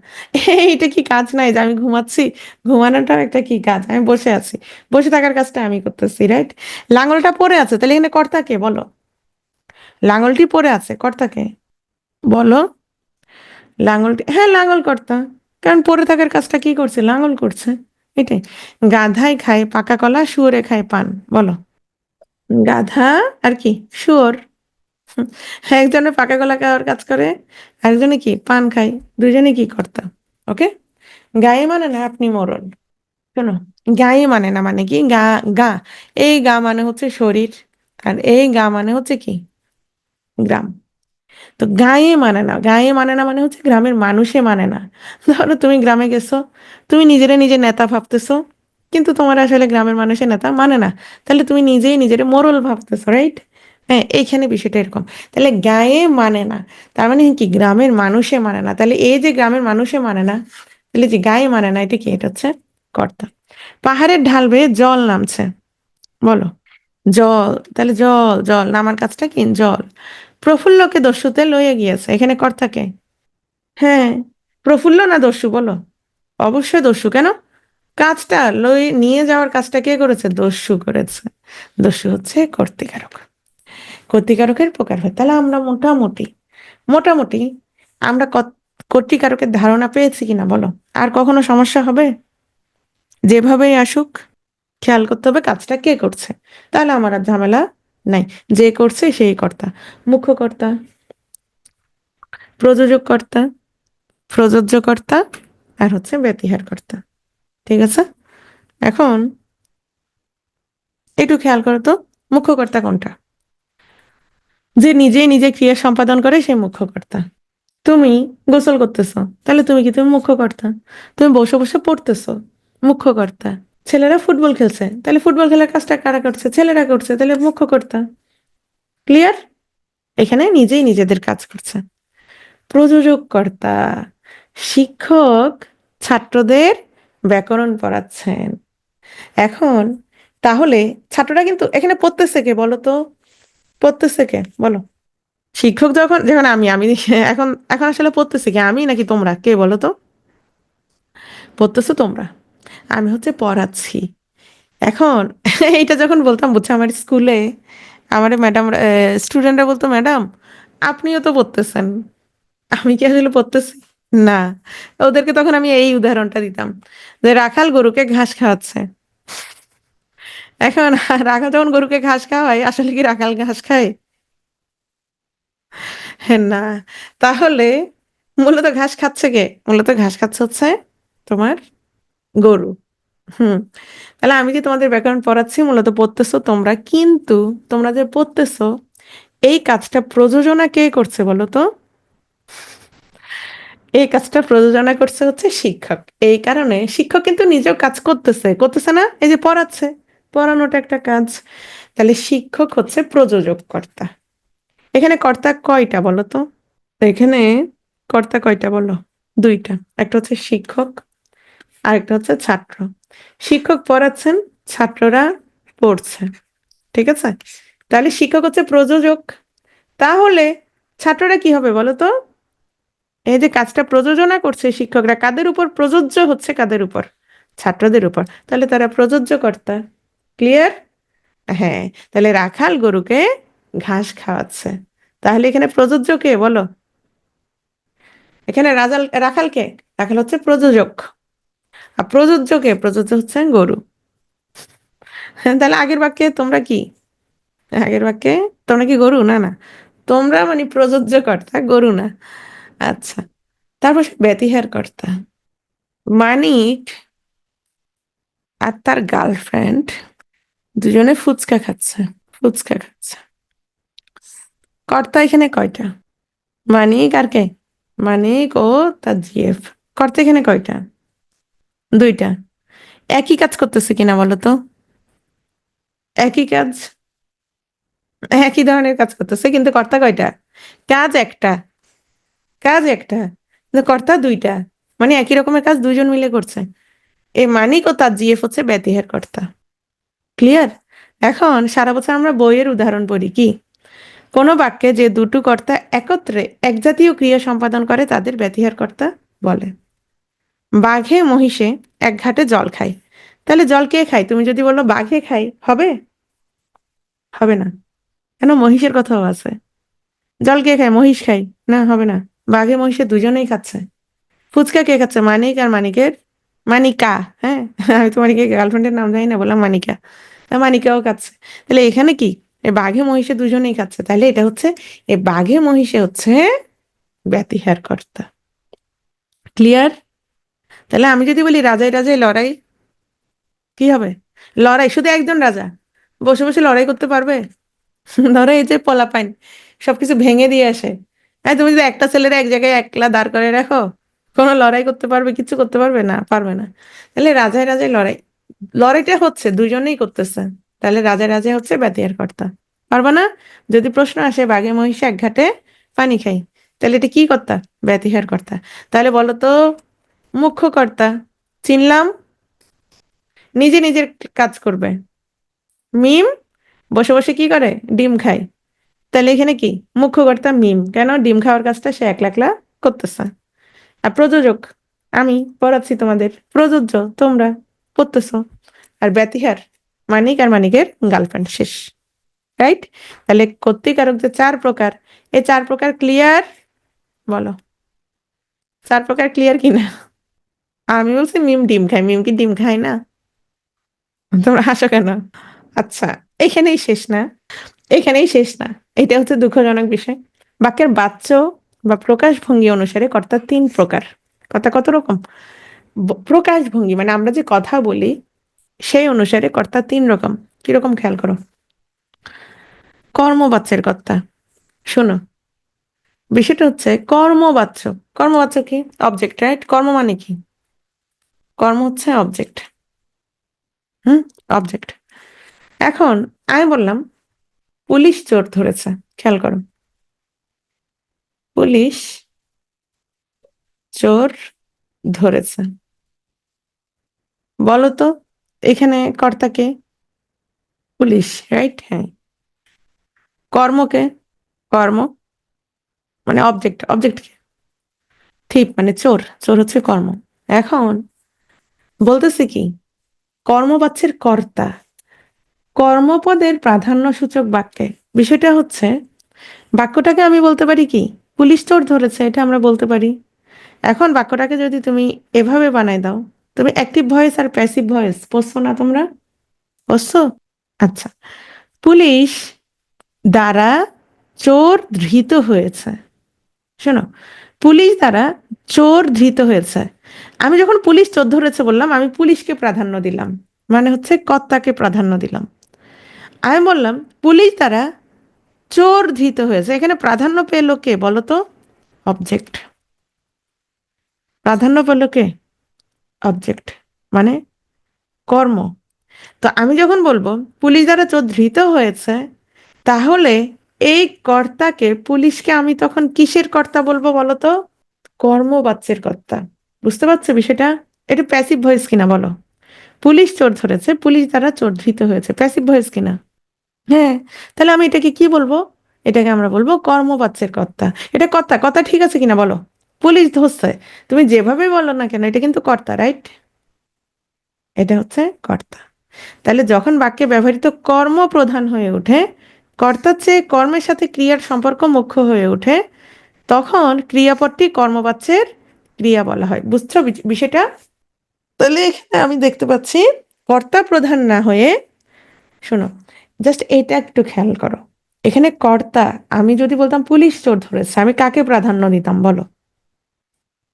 এইটা কি কাজ নাই যে আমি ঘুমাচ্ছি? ঘুমানোটাও একটা কি কাজ? আমি বসে আছি, বসে থাকার কাজটা আমি করতেছি, রাইট? লাঙলটা পড়ে আছে, তাহলে এখানে কর্তা কে? বলো। লাঙলটি পড়ে আছে, কর্তা কে? বলো। লাঙলটি, হ্যাঁ, লাঙল কর্তা। কারণ পড়ে থাকার কাজটা কি করছে? লাঙল করছে। এটাই। গাধাই খায় পাকা কলা, শুয়োরে খায় পান। বলো। গাধা আর কি? শুয়োর। হুম, একজনে পাকা কলা খাওয়ার কাজ করে, আরেকজনে কি পান খায়। দুইজনে কি কর্তা। ওকে। গায়ে মানে না আপনি মরণ। শোনো, গায়ে মানে না মানে কি? গা, গা, এই গা মানে হচ্ছে শরীর, আর এই গা মানে হচ্ছে কি? গ্রাম। তো গায়ে মানে না, গায়ে মানে না মানে হচ্ছে গ্রামের মানুষে মানে না। ধরো তুমি গ্রামে গেছো, তুমি নিজেরে নিজে নেতা ভাবতেছো, কিন্তু তোমার আসলে গ্রামের মানুষের নেতা মানে না। তাহলে তুমি নিজেই নিজেরে মোড়ল ভাবতেছো, রাইট? হ্যাঁ, এইখানে বিষয়টা এরকম। তাহলে গায়ে মানে না, তার মানে কি? গ্রামের মানুষে মানে না। তাহলে এই যে গ্রামের মানুষে মানে না, তাহলে যে গায়ে মানে না, এটা কি? এটা হচ্ছে কর্তা। পাহাড়ের ঢাল বেয়ে জল নামছে। বলো। জল। তাহলে জল, জল নামার কাজটা কি? জল। প্রফুল্লকে দস্যুতে লইয়া গিয়েছে, এখানে কর্তাকে। হ্যাঁ। প্রফুল্ল না দস্যু? বলো। অবশ্যই দস্যু। কেন? কাজটা লই নিয়ে যাওয়ার কাজটা কে করেছে? দস্যু করেছে। দস্যু হচ্ছে কর্তৃকারক। কর্তৃকারকের প্রকার হয়। তাহলে আমরা মোটামুটি, মোটামুটি আমরা কর্তৃকারকের ধারণা পেয়েছি কিনা বলো? আর কখনো সমস্যা হবে? যেভাবেই আসুক, খেয়াল করতে হবে কাজটা কে করছে। তাহলে আমার আর ঝামেলা নাই। যে করছে সেই কর্তা। মুখ্য কর্তা, প্রযোজক কর্তা, প্রযোজ্য কর্তা, আর হচ্ছে ব্যতিহার কর্তা। ঠিক আছে? এখন একটু খেয়াল করো তো, মুখ্য কর্তা কোনটা? যে নিজেই নিজে ক্রিয়া সম্পাদন করে সেই মুখ্য কর্তা। তুমি গোসল করতেছো, তাহলে তুমি কি? তুমি মুখ্য কর্তা। তুমি বসে বসে পড়তেছো, মুখ্য কর্তা। ছেলেরা ফুটবল খেলছে, তাহলে ফুটবল খেলার কাজটা কারা করছে? ছেলেরা করছে, তাহলে মুখ্য কর্তা। ক্লিয়ার? এখানে নিজেই নিজেদের কাজ করছে। প্রযোজক কর্তা, শিক্ষক ছাত্রদের ব্যাকরণ পড়াচ্ছেন। এখন তাহলে ছাত্ররা কিন্তু এখানে পড়তেছে কে বলো তো? পড়তেছে কে? বলো। শিক্ষক যখন, যখন আমি এখন, এখন আসলে পড়তেছে কে? আমি নাকি তোমরা? কে বলো তো? পড়তেছো তোমরা, আমি হচ্ছে পড়াচ্ছি। এখন এইটা যখন বলতাম, বুঝছো, আমার স্কুলে আমার ম্যাডাম, স্টুডেন্টরা বলতো, ম্যাডাম আপনিও তো পড়তেছেন। আমি কি আসলে পড়তেছি? না। ওদেরকে তখন আমি এই উদাহরণটা দিতাম, যে রাখাল গরুকে ঘাস খাওয়াচ্ছে। এখন রাখাল যখন গরুকে ঘাস খাওয়ায়, আসলে কি রাখাল ঘাস খায়? হ্যাঁ, না। তাহলে মূলত ঘাস খাচ্ছে কে? মূলত ঘাস খাচ্ছে হচ্ছে তোমার গরু। হুম। তাহলে আমি যে তোমাদের ব্যাকরণ পড়াচ্ছি, মূলত পড়তেছো তোমরা, কিন্তু তোমরা যে পড়তেছো, এই কাজটা প্রযোজনা কে করছে বলো তো? এই কাজটা প্রযোজনা করছে হচ্ছে শিক্ষক। এই কারণে শিক্ষক কিন্তু নিজেও কাজ করতেছে, করতেছে না? এই যে পড়াচ্ছে, পড়ানোটা একটা কাজ। তাহলে শিক্ষক হচ্ছে প্রযোজক কর্তা। এখানে কর্তা কয়টা বলো তো? এখানে কর্তা কয়টা বলো? দুইটা। একটা হচ্ছে শিক্ষক, আর একটা হচ্ছে ছাত্র। শিক্ষক পড়াচ্ছেন, ছাত্ররা পড়ছে। ঠিক আছে? তাহলে শিক্ষক হচ্ছে প্রযোজক। তাহলে ছাত্ররা কি হবে বলো তো? এই যে কাজটা প্রযোজনা করছে শিক্ষকরা, কাদের উপর প্রযোজ্য হচ্ছে? কাদের উপর? ছাত্রদের উপর। তাহলে তারা প্রযোজ্য কর্তা। ক্লিয়ার? হ্যাঁ। তাহলে রাখাল গরুকে ঘাস খাওয়াচ্ছে, তাহলে এখানে প্রযোজ্য কে বলো? এখানে রাখাল কে? রাখাল হচ্ছে প্রযোজক। আর প্রযোজ্য কে? প্রযোজ্য হচ্ছে গরু। হ্যাঁ, তাহলে আগের বাক্যে তোমরা কি? আগের বাক্যে তোমরা কি গরু? না না, তোমরা মানে প্রযোজ্য কর্তা, গরু না। আচ্ছা, তারপর সে ব্যতিহার কর্তা। মানিক আর তার গার্লফ্রেন্ড দুজনে ফুচকা খাচ্ছে। ফুচকা খাচ্ছে। কর্তা এখানে কয়টা? মানিক আর কে? মানিক ও তার জিএফ। কর্তা এখানে কয়টা? দুইটা। একই কাজ করতেছে কিনা বলো তো? একই কাজ, একই ধরনের কাজ করতেছে, কিন্তু কর্তা কয়টা? কাজ একটা। কাজ একটা, কিন্তু কর্তা দুইটা। মানে একই রকমের কাজ দুইজন মিলে করছে। এই মানিক ও তার জিএফ হচ্ছে ব্যতিহার কর্তা। ক্লিয়ার? এখন সারা বছর আমরা বইয়ের উদাহরণ পড়ি কি? কোনো বাক্যে যে দুটো কর্তা একত্রে এক জাতীয় ক্রিয়া সম্পাদন করে তাদের ব্যতিহার কর্তা বলে। বাঘে মহিষে এক ঘাটে জল খায়। তাহলে জল কে খায়? তুমি যদি বলো বাঘে খায়, হবে? হবে না। কেন? মহিষের কথাও আছে। জল কে খায়? মহিষ খায়। না, হবে না। বাঘে মহিষে দুজনেই খাচ্ছে। ফুচকা কে খাচ্ছে? মানিক আর মানিকের মানিকা। হ্যাঁ, আমি তো মানিকের গার্লফ্রেন্ডের নাম জানি না, বললাম মানিকা। তা মানিকাও খাচ্ছে। তাহলে এখানে কি? এ বাঘে মহিষে দুজনেই খাচ্ছে, তাহলে এটা হচ্ছে এ বাঘে মহিষে হচ্ছে ব্যতিহার কর্তা। ক্লিয়ার? তাহলে আমি যদি বলি রাজায় রাজায় লড়াই, কি হবে? লড়াই শুধু একজন রাজা বসে বসে লড়াই করতে পারবে? ধরো এই যে পোলাপাইন সবকিছু ভেঙে দিয়ে আসে, হ্যাঁ, তুমি যদি একটা ছেলেরা এক জায়গায় একলা দাঁড় করে রাখো, কোনো লড়াই করতে পারবে? কিছু করতে পারবে না, পারবে না। তাহলে রাজায় রাজায় লড়াই, লড়াইটা হচ্ছে দুজনেই করতেছে, তাহলে রাজায় রাজায় হচ্ছে ব্যতিহার কর্তা। পারবে না? যদি প্রশ্ন আসে বাঘে মহিষে এক ঘাটে পানি খাই, তাহলে এটা কি কর্তা? ব্যতিহার কর্তা। তাহলে বলো তো, মুখ্য কর্তা চিনলাম, নিজে নিজের কাজ করবে। মিম বসে বসে কি করে? ডিম খায়। তাহলে এখানে কি? মুখ্য কর্তা মিম, কেন? ডিম খাওয়ার কাজটা সে একলা একলা করতেছে। আর প্রযোজক আমি পড়াচ্ছি তোমাদের, প্রযোজ্য তোমরা করতেছো। আর ব্যতিহার মানিক আর মানিকের গার্লফ্রেন্ড। শেষ। রাইট? তাহলে কর্তৃকারক যে চার প্রকার, এই চার প্রকার ক্লিয়ার? বলো, চার প্রকার ক্লিয়ার কিনা? আমি বলছি মিম ডিম খায়, মিম কি ডিম খায় না? তোমরা হাসো কেন? আচ্ছা, এখানেই শেষ না, এখানেই শেষ না। এটা হচ্ছে দুঃখজনক বিষয়। বাক্যের বাচ্য বা প্রকাশভঙ্গি অনুসারে কর্তা তিন প্রকার। কর্তা কত রকম? প্রকাশভঙ্গি মানে আমরা যে কথা বলি সেই অনুসারে কর্তা তিন রকম। কিরকম? খেয়াল করো। কর্মবাচ্যের কর্তা, শোনো, বিষয়টা হচ্ছে কর্মবাচ্য। কর্মবাচ্য কি? Object, right? কর্ম মানে কি? কর্ম হচ্ছে অবজেক্ট। হুম, অবজেক্ট। এখন আমি বললাম পুলিশ চোর ধরেছে। খেয়াল করো, পুলিশ চোর ধরেছে। বলো তো এখানে কর্তাকে? Police, right? হ্যাঁ। কর্মকে? কর্ম মানে অবজেক্ট, অবজেক্ট কি? ঠিক, মানে চোর, চোর হচ্ছে কর্ম। এখন বলতেছে কি? কর্মবাচ্যের কর্তা কর্মপদের প্রাধান্য সূচক বাক্যে। বিষয়টা হচ্ছে বাক্যটাকে আমি বলতে পারি কি পুলিশ চোর ধরেছে, এটা আমরা বলতে পারি। এখন বাক্যটাকে যদি তুমি এভাবে বানাই দাও, তুমি অ্যাক্টিভ ভয়েস আর প্যাসিভ ভয়েস পড়ছো না তোমরা? পড়ছো? আচ্ছা, পুলিশ দ্বারা চোর ধৃত হয়েছে। শোনো, পুলিশ দ্বারা চোর ধৃত হয়েছে। আমি যখন পুলিশ চোর ধরেছে বললাম, আমি পুলিশকে প্রাধান্য দিলাম, মানে হচ্ছে কর্তাকে প্রাধান্য দিলাম। আমি বললাম পুলিশ দ্বারা চোর ধৃত হয়েছে, এখানে প্রাধান্য পেল কে বলো তো? অবজেক্ট। প্রাধান্য পেল কে? অবজেক্ট, মানে কর্ম। তো আমি যখন বলবো পুলিশ দ্বারা চোর ধৃত হয়েছে, তাহলে এই কর্তাকে, পুলিশকে আমি তখন কিসের কর্তা বলবো বলো তো? কর্মবাচ্যের কর্তা। বুঝতে পারছো বিষয়টা? এটা প্যাসিভ ভয়েস কিনা বলো? পুলিশ চোর ধরেছে, পুলিশ দ্বারা চোর ধৃত হয়েছে, প্যাসিভ ভয়েস কিনা? হ্যাঁ। তাহলে আমি এটাকে কি বলবো? এটাকে আমরা বলবো কর্মবাচ্যের কর্তা। এটা কর্তা, কথা ঠিক আছে কিনা বলো? পুলিশ ধরছে, তুমি যেভাবে বলো না কেন এটা কিন্তু কর্তা, রাইট? এটা হচ্ছে কর্তা। তাহলে যখন বাক্যে ব্যবহৃত কর্ম প্রধান হয়ে ওঠে, কর্তার চেয়ে কর্মের সাথে ক্রিয়ার সম্পর্ক মুখ্য হয়ে ওঠে, তখন ক্রিয়াপদটি কর্মবাচ্যের ক্রিয়া বলা হয়। বুঝছো বিষয়টা? তাহলে এখানে আমি দেখতে পাচ্ছি কর্তা প্রধান না হয়ে, শোনো, জাস্ট এটা একটু খেয়াল করো। এখানে কর্তা, আমি যদি বলতাম পুলিশ চোর ধরেছে, আমি কাকে প্রাধান্য দিতাম বলো?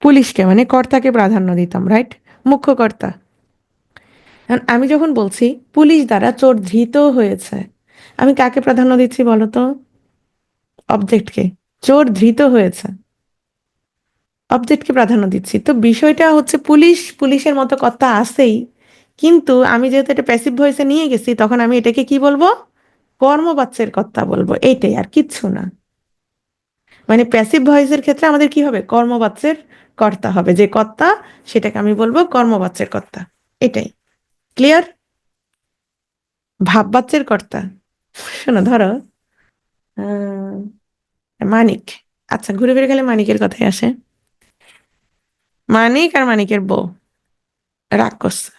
পুলিশকে, মানে কর্তাকে প্রাধান্য দিতাম, রাইট? মুখ্য কর্তা। এখন আমি যখন বলছি পুলিশ দ্বারা চোর ধৃত হয়েছে, আমি কাকে প্রাধান্য দিচ্ছি বলো তো? অবজেক্টকে। চোর ধৃত হয়েছে, অবজেক্টকে প্রাধান্য দিচ্ছি। তো বিষয়টা হচ্ছে পুলিশ পুলিশের মতো কর্তা আছেই, কিন্তু আমি যেহেতু এটা প্যাসিভ ভয়েসে নিয়ে গেছি, তখন আমি এটাকে কি বলবো? কর্মবাচ্যের কর্তা বলবো, এইটাই, আর কিচ্ছু না। মানে প্যাসিভ ভয়েসের ক্ষেত্রে আমাদের কি হবে? কর্মবাচ্যের কর্তা হবে, যে কর্তা সেটাকে আমি বলবো কর্মবাচ্যের কর্তা। এটাই ক্লিয়ার? ভাববাচ্যের কর্তা, শোনো ধরো মানিক। আচ্ছা, ঘুরে ফিরে গেলে মানিকের কথাই আসে। মানিক আর মানিকের বউ রাগ করছে,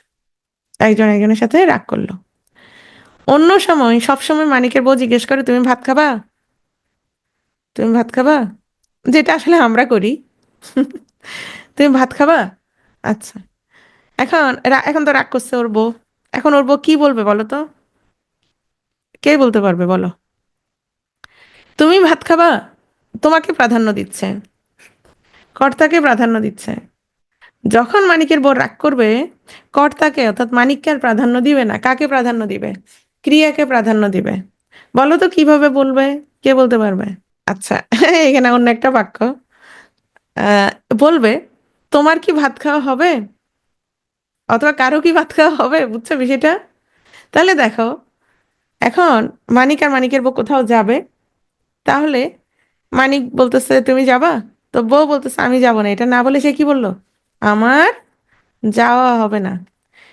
একজন একজনের সাথে রাগ করলো। অন্য সময়, সব সময় মানিকের বউ জিজ্ঞেস করে, তুমি ভাত খাবা? তুমি ভাত খাবা? যেটা আসলে আমরা করি। তুমি ভাত খাবা? আচ্ছা। এখন এখন তো রাগ করছে ওর বউ। এখন ওর বউ কি বলবে বলো তো? কে বলতে পারবে বলো? তুমি ভাত খাবা, তোমাকে প্রাধান্য দিচ্ছে, কর্তাকে প্রাধান্য দিচ্ছে। যখন মানিকের বউ রাগ করবে, কর্তাকে অর্থাৎ মানিককে আর প্রাধান্য দিবে না, কাকে প্রাধান্য দিবে? ক্রিয়াকে প্রাধান্য দিবে। বলো তো কিভাবে বলবে? কে বলতে পারবে? আচ্ছা, এখানে অন্য একটা বাক্য আহ বলবে, তোমার কি ভাত খাওয়া হবে, অথবা কারো কি ভাত খাওয়া হবে। বুঝছো বিষয়টা? তাহলে দেখো, এখন মানিক আর মানিকের বউ কোথাও যাবে, তাহলে মানিক বলতেছে তুমি যাবা, তো বউ বলতেছে আমি যাব না। এটা না বলে সে কি বললো? আমার যাওয়া হবে না।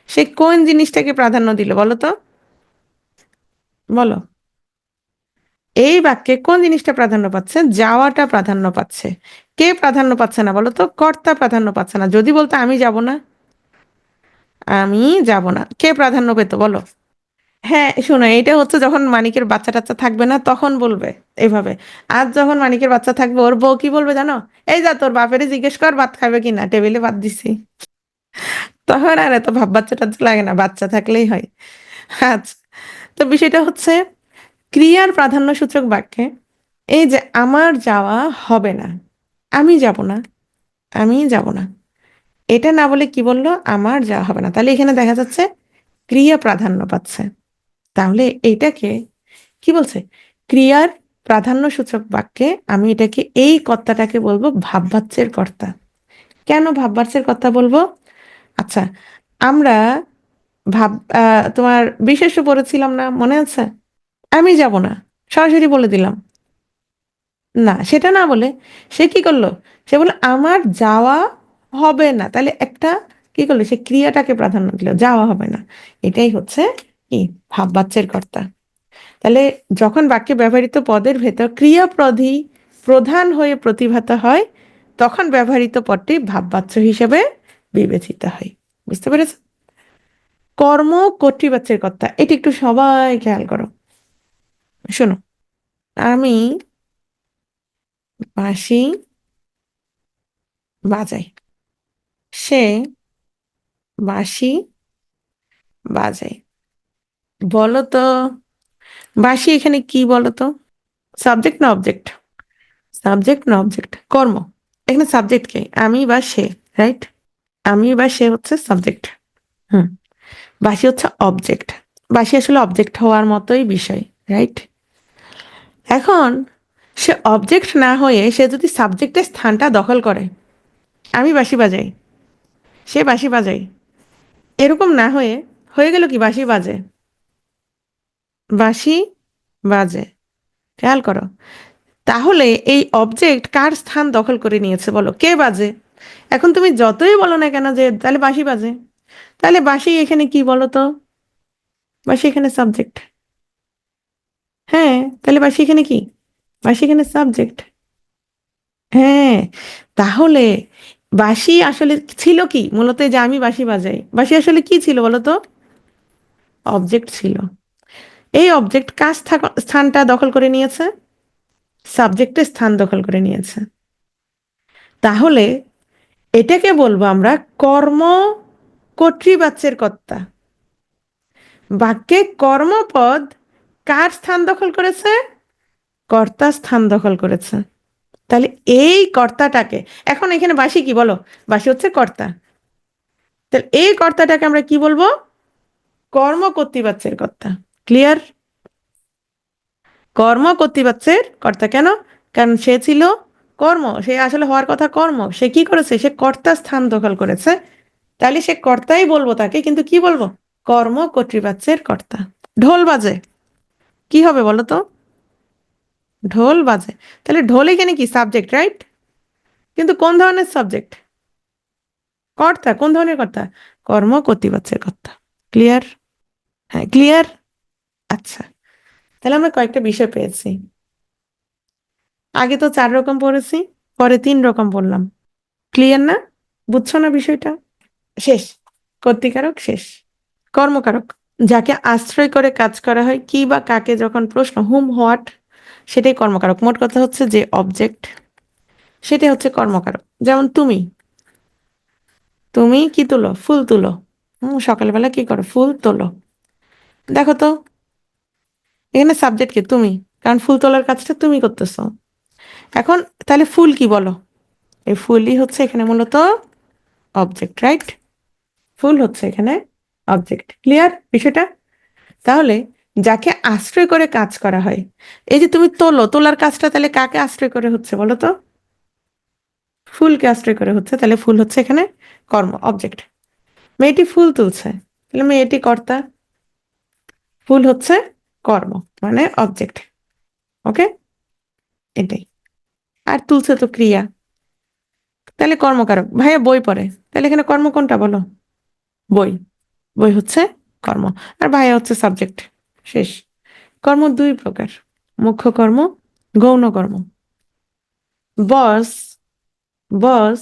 সে কোন জিনিসটাকে প্রাধান্য দিল বলো তো? বলো, এই বাক্যে কোন জিনিসটা প্রাধান্য পাচ্ছে? যাওয়াটা প্রাধান্য পাচ্ছে। কে প্রাধান্য পাচ্ছে না বলো তো? কর্তা প্রাধান্য পাচ্ছে না। যদি বলতো আমি যাব না, আমি যাব না, কে প্রাধান্য পেতো বলো? হ্যাঁ, শোনো, এটা হচ্ছে যখন মানিকের বাচ্চা টাচ্চা থাকবে না তখন বলবে এইভাবে। আজ যখন মানিকের বাচ্চা থাকবে, ওর বউ কি বলবে জানো? এই যা তোর বাপেরে জিজ্ঞেস কর ভাত খাবে কিনা, টেবিলে ভাত দিছি। তখন আর এত ভাব বাচ্চা টাচ্চা লাগে না, বাচ্চা থাকলেই হয়। আচ্ছা, তো বিষয়টা হচ্ছে ক্রিয়ার প্রাধান্য সূচক বাক্যে এই যে আমার যাওয়া হবে না, আমি যাব না, আমি যাব না, এটা না বলে কি বললো? আমার যাওয়া হবে না। তাহলে এখানে দেখা যাচ্ছে ক্রিয়া প্রাধান্য পাচ্ছে। তাহলে এইটাকে কি বলছে? ক্রিয়ার প্রাধান্য সূচক বাক্যে আমি এটাকে, এই কর্তাটাকে বলবো ভাববাচ্যের কর্তা। কেন ভাববাচ্যের কর্তা বলবো? আচ্ছা, আমরা ভাব তোমার বিশেষ্য পড়েছিলাম না, মনে আছে? আমি যাব না, সরাসরি বলে দিলাম। না, সেটা না বলে সে কি করলো? সে বললো আমার যাওয়া হবে না। তাহলে একটা কি করলো? সে ক্রিয়াটাকে প্রাধান্য দিল, যাওয়া হবে না। এটাই হচ্ছে কি? ভাববাচ্যের কর্তা। তাহলে যখন বাক্যে ব্যবহৃত পদের ভেতর ক্রিয়াপদই প্রধান হয়ে প্রতিভাত হয়, তখন ব্যবহৃত পদটি ভাববাচ্য হিসেবে বিবেচিত হয়। বুঝতে পেরেছ? কর্ম কর্তৃবাচ্যের কর্তা, এটা একটু সবাই খেয়াল করো। শোনো, আমি বাঁশি বাজাই, সে বাঁশি বাজায়। বলো তো, বাঁশি এখানে কি বলো তো? সাবজেক্ট না অবজেক্ট? সাবজেক্ট না অবজেক্ট? কর্ম। এখানে সাবজেক্ট কে? আমি বা সে, রাইট? আমি বা সে হচ্ছে সাবজেক্ট। হুম। বাঁশি হচ্ছে অবজেক্ট। বাঁশি আসলে অবজেক্ট হওয়ার মতোই বিষয়, রাইট? এখন সে অবজেক্ট না হয়ে সে যদি সাবজেক্টের স্থানটা দখল করে, আমি বাঁশি বাজাই, সে বাঁশি বাজাই, এরকম না হয়ে হয়ে গেল কি? বাঁশি বাজে, বাঁশি বাজে। খেয়াল করো, তাহলে এই অবজেক্ট কার স্থান দখল করে নিয়েছে বলো? কে বাজে? এখন তুমি যতই বলো না কেন যে তাহলে বাঁশি বাজে, তাহলে বাঁশি এখানে কি বলো তো? বাঁশি এখানে সাবজেক্ট। হ্যাঁ, তাহলে বাঁশি এখানে কি? বাঁশি এখানে সাবজেক্ট। হ্যাঁ, তাহলে বাঁশি আসলে ছিল কি মূলত? এই যে আমি বাঁশি বাজাই, বাঁশি আসলে কি ছিল বলো তো? অবজেক্ট ছিল। এই অবজেক্ট কার স্থানটা দখল করে নিয়েছে? সাবজেক্টের স্থান দখল করে নিয়েছে। তাহলে এটাকে বলবো আমরা কর্ম কর্তৃবাচ্যের কর্তা। বাক্যে কর্মপদ কার স্থান দখল করেছে? কর্তা স্থান দখল করেছে। তাহলে এই কর্তাটাকে, এখন এখানে বাসি কি বলো? বাসি হচ্ছে কর্তা। তাহলে এই কর্তাটাকে আমরা কি বলবো? কর্ম কর্তৃবাচ্যের কর্তা। ক্লিয়ার? কর্ম কর্তৃবাচ্যের কর্তা। কেন? কারণ সে ছিল কর্ম, সে আসলে হওয়ার কথা কর্ম, সে কি করেছে? সে কর্তা স্থান দখল করেছে। তাহলে সে কর্তাই বলবো তাকে, কিন্তু কি বলবো? কর্ম কর্তৃবাচ্যের কর্তা। ঢোল বাজে, কি হবে বলো তো? ঢোল বাজে। তাহলে ঢোল এখানে কি? Subject, right? কিন্তু কোন ধরনের সাবজেক্ট? কর্তা। কোন ধরনের কর্তা? কর্ম কর্তৃবাচ্যের কর্তা। ক্লিয়ার? হ্যাঁ, ক্লিয়ার। আচ্ছা, তাহলে আমরা কয়েকটা বিষয় পেয়েছি। আগে তো 4 রকম পড়েছি, পরে 3 রকম পড়লাম। ক্লিয়ার না? বুঝছো না বিষয়টা? শেষ। কর্তৃকারক শেষ। কর্মকারক, যাকে আশ্রয় করে কাজ করা হয়, কি বা কাকে যখন প্রশ্ন হুম হোয়াট, সেটাই কর্মকারক। মোট কথা হচ্ছে যে অবজেক্ট, সেটাই হচ্ছে কর্মকারক। যেমন তুমি, তুমি কি তুলো? ফুল তুলো। সকালবেলা কি করো? ফুল তোলো। দেখো তো, এখানে সাবজেক্ট কি? তুমি, কারণ ফুল তোলার কাজটা তুমি করতেছো। এখন তাহলে ফুল কি বলো? এই ফুলই হচ্ছে এখানে মূলত অবজেক্ট, রাইট? ফুল হচ্ছে এখানে অবজেক্ট। ক্লিয়ার বিষয়টা? তাহলে যাকে আশ্রয় করে কাজ করা হয়, এই যে তুমি তোলো, তোলার কাজটা তাহলে কাকে আশ্রয় করে হচ্ছে বলো তো? ফুলকে আশ্রয় করে হচ্ছে। তাহলে ফুল হচ্ছে এখানে কর্ম, অবজেক্ট। মেয়েটি ফুল তুলছে, তাহলে মেয়েটি কর্তা, ফুল হচ্ছে কর্ম, মানে অবজেক্ট। ওকে, এটাই। আর তুলছে তো ক্রিয়া, তাহলে কর্মকারক। ভাইয়া বই পড়ে, তাহলে এখানে কর্ম কোনটা বলো? বই। বই হচ্ছে কর্ম, আর ভাইয়া হচ্ছে সাবজেক্ট। শেষ। কর্ম 2 প্রকার: মুখ্য কর্ম, গৌণ কর্ম। বস, বস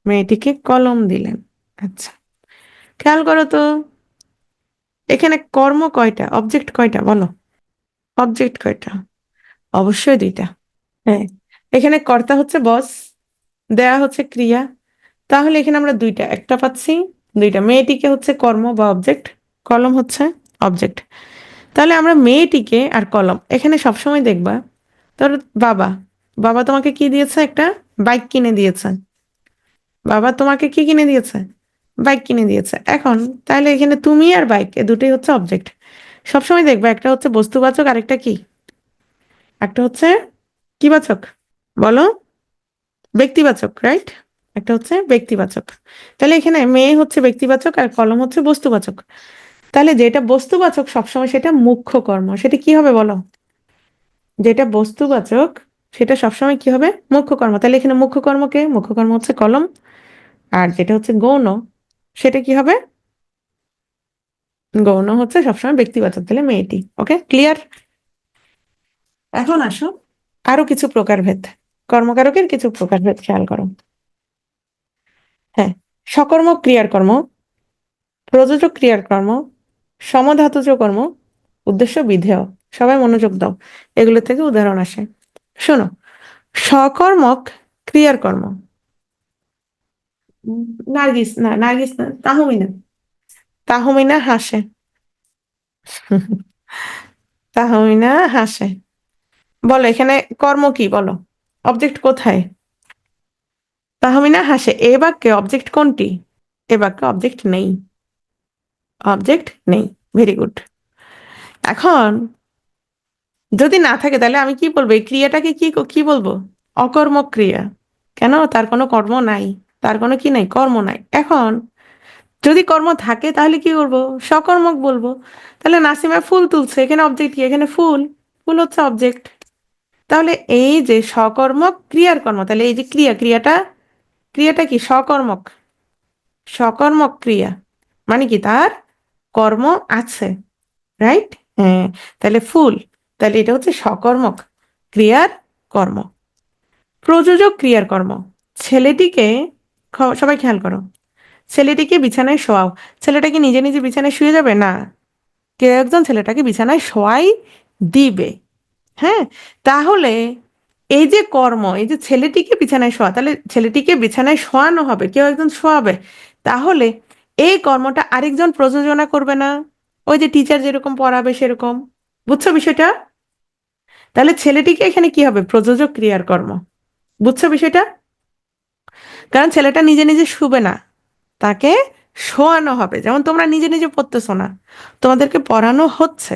মেয়েটিকে কলম দিলেন। আচ্ছা, খেয়াল করো তো, এখানে কর্ম কয়টা, অবজেক্ট কয়টা বলো? অবজেক্ট কয়টা? অবশ্যই 2টা। হ্যাঁ, এখানে কর্তা হচ্ছে বস, দেয়া হচ্ছে ক্রিয়া। তাহলে এখানে আমরা 2টা, একটা পাচ্ছি, 2টা। মেয়েটিকে হচ্ছে কর্ম বা অবজেক্ট, কলম হচ্ছে অবজেক্ট। তাহলে আমরা মেয়েটিকে আর কলম, এখানে সবসময় দেখবা তোর বাবা, বাবা তোমাকে কি দিয়েছে? একটা বাইক কিনে দিয়েছে। বাবা তোমাকে কি কিনে দিয়েছে? বাইক কিনে দিয়েছে। এখন তাহলে এখানে তুমি আর বাইক, এ দুটোই হচ্ছে অবজেক্ট। সবসময় দেখবা একটা হচ্ছে বস্তুবাচক, আরেকটা কি? একটা হচ্ছে কি বাচক বলো? ব্যক্তিবাচক, রাইট? একটা হচ্ছে ব্যক্তিবাচক। তাহলে এখানে মেয়ে হচ্ছে ব্যক্তিবাচক আর কলম হচ্ছে বস্তুবাচক। তাহলে যেটা বস্তুবাচক সবসময় সেটা মুখ্য কর্ম, সেটা কি হবে বলো? যেটা বস্তুবাচক সেটা সবসময় কি হবে? মুখ্য কর্ম। তাহলে এখানে মুখ্য কর্মকে, মুখ্য কর্ম হচ্ছে কলম। আর যেটা হচ্ছে গৌণ, সেটা কি হবে? গৌণ হচ্ছে সবসময় ব্যক্তিবাচক, তাহলে মেয়েটি। ওকে, ক্লিয়ার? এখন আসো আরো কিছু প্রকারভেদ, কর্মকারকের কিছু প্রকারভেদ খেয়াল করো। হ্যাঁ, সকর্মক ক্রিয়ার কর্ম, প্রযোজক ক্রিয়ার কর্ম, সমধাতুজ কর্ম, উদ্দেশ্য বিধেয়। সবাই মনোযোগ দাও, এগুলো থেকে উদাহরণ আসে। শোনো, সকর্মক ক্রিয়ার কর্ম। উম, নার্গিস না, নার্গিস না, তাহমিনা। তাহমিনা হাসে। তাহমিনা হাসে। বলো এখানে কর্ম কি বলো? অবজেক্ট কোথায়? তাহমিনা হাসে, এ বাক্যে অবজেক্ট কোনটি? এ বাক্যে অবজেক্ট নেই, অবজেক্ট নেই। Very good. এখন যদি না থাকে তাহলে আমি কি বলবো? এই ক্রিয়াটাকে কি কি বলবো? অকর্মক ক্রিয়া। কেন? তার কোনো কর্ম নাই, তার কোনো কি নাই? কর্ম নাই। এখন যদি কর্ম থাকে তাহলে কি করবো? সকর্মক বলবো। তাহলে নাসিমা ফুল তুলছে, এখানে অবজেক্ট কি? এখানে ফুল, ফুল হচ্ছে অবজেক্ট। তাহলে এই যে সকর্মক ক্রিয়ার কর্ম, তাহলে এই যে ক্রিয়া, ক্রিয়াটা, ক্রিয়াটা কি? সকর্মক, সকর্মক ক্রিয়া, মানে কি? তার কর্ম আছে, রাইট? হ্যাঁ, তাহলে ফুল, তাহলে এটা হচ্ছে সকর্মক ক্রিয়ার কর্ম। প্রযোজক ক্রিয়ার কর্ম, ছেলেটিকে, সবাই খেয়াল করো, ছেলেটিকে বিছানায় শোয়াও। ছেলেটা কি নিজে নিজে বিছানায় শুয়ে যাবে? না, কেউ একজন ছেলেটাকে বিছানায় শোয়াই দিবে। হ্যাঁ, তাহলে এই যে কর্ম, এই যে ছেলেটিকে বিছানায় শোয়া, তাহলে ছেলেটিকে বিছানায় শোয়ানো হবে, কেউ একজন শোয়াবে। তাহলে এই কর্মটা আরেকজন প্রযোজনা করবে না? ওই যে টিচার যেরকম পড়াবে সেরকম। বুঝছো বিষয়টা? তাহলে ছেলেটিকে এখানে কি হবে? প্রযোজক ক্রিয়ার কর্ম। বুঝছো বিষয়টা? কারণ ছেলেটা নিজে নিজে শুবে না, তাকে শোয়ানো হবে। যেমন তোমরা নিজে নিজে পড়তেছো না, তোমাদেরকে পড়ানো হচ্ছে,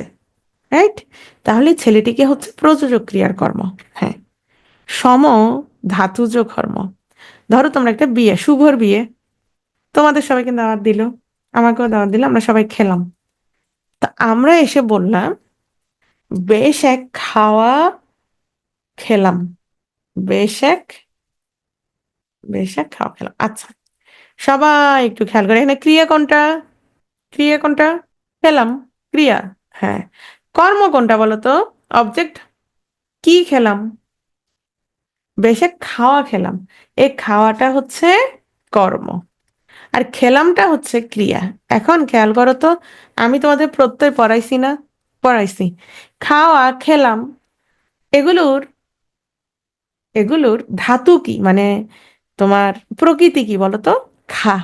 রাইট? তাহলে ছেলেটিকে হচ্ছে প্রযোজক ক্রিয়ার কর্ম। হ্যাঁ, সম ধাতুজ কর্ম। ধরো তোমরা একটা বিয়ে, শুভর বিয়ে, তোমাদের সবাইকে দাওয়াত দিল, আমাকেও দাওয়াত দিল, আমরা সবাই খেলাম। তা আমরা এসে বললাম, বেশ এক খাওয়া খেলাম, বেশ এক বেশ এক খাওয়া খেলাম। আচ্ছা, সবাই একটু খেয়াল করে, এখানে ক্রিয়া কোনটা? ক্রিয়া কোনটা? খেলাম, ক্রিয়া। হ্যাঁ, কর্ম কোনটা বলো তো? অবজেক্ট। কি খেলাম? বেশ এক খাওয়া খেলাম। এই খাওয়াটা হচ্ছে কর্ম, আর খেলামটা হচ্ছে ক্রিয়া। এখন খেয়াল করো তো, আমি তোমাদের প্রত্যয় পড়াইছি না? পড়াইছি। খাওয়া, খেলাম, এগুলোর এগুলোর ধাতু কি, মানে তোমার প্রকৃতি কি বলো তো? খা,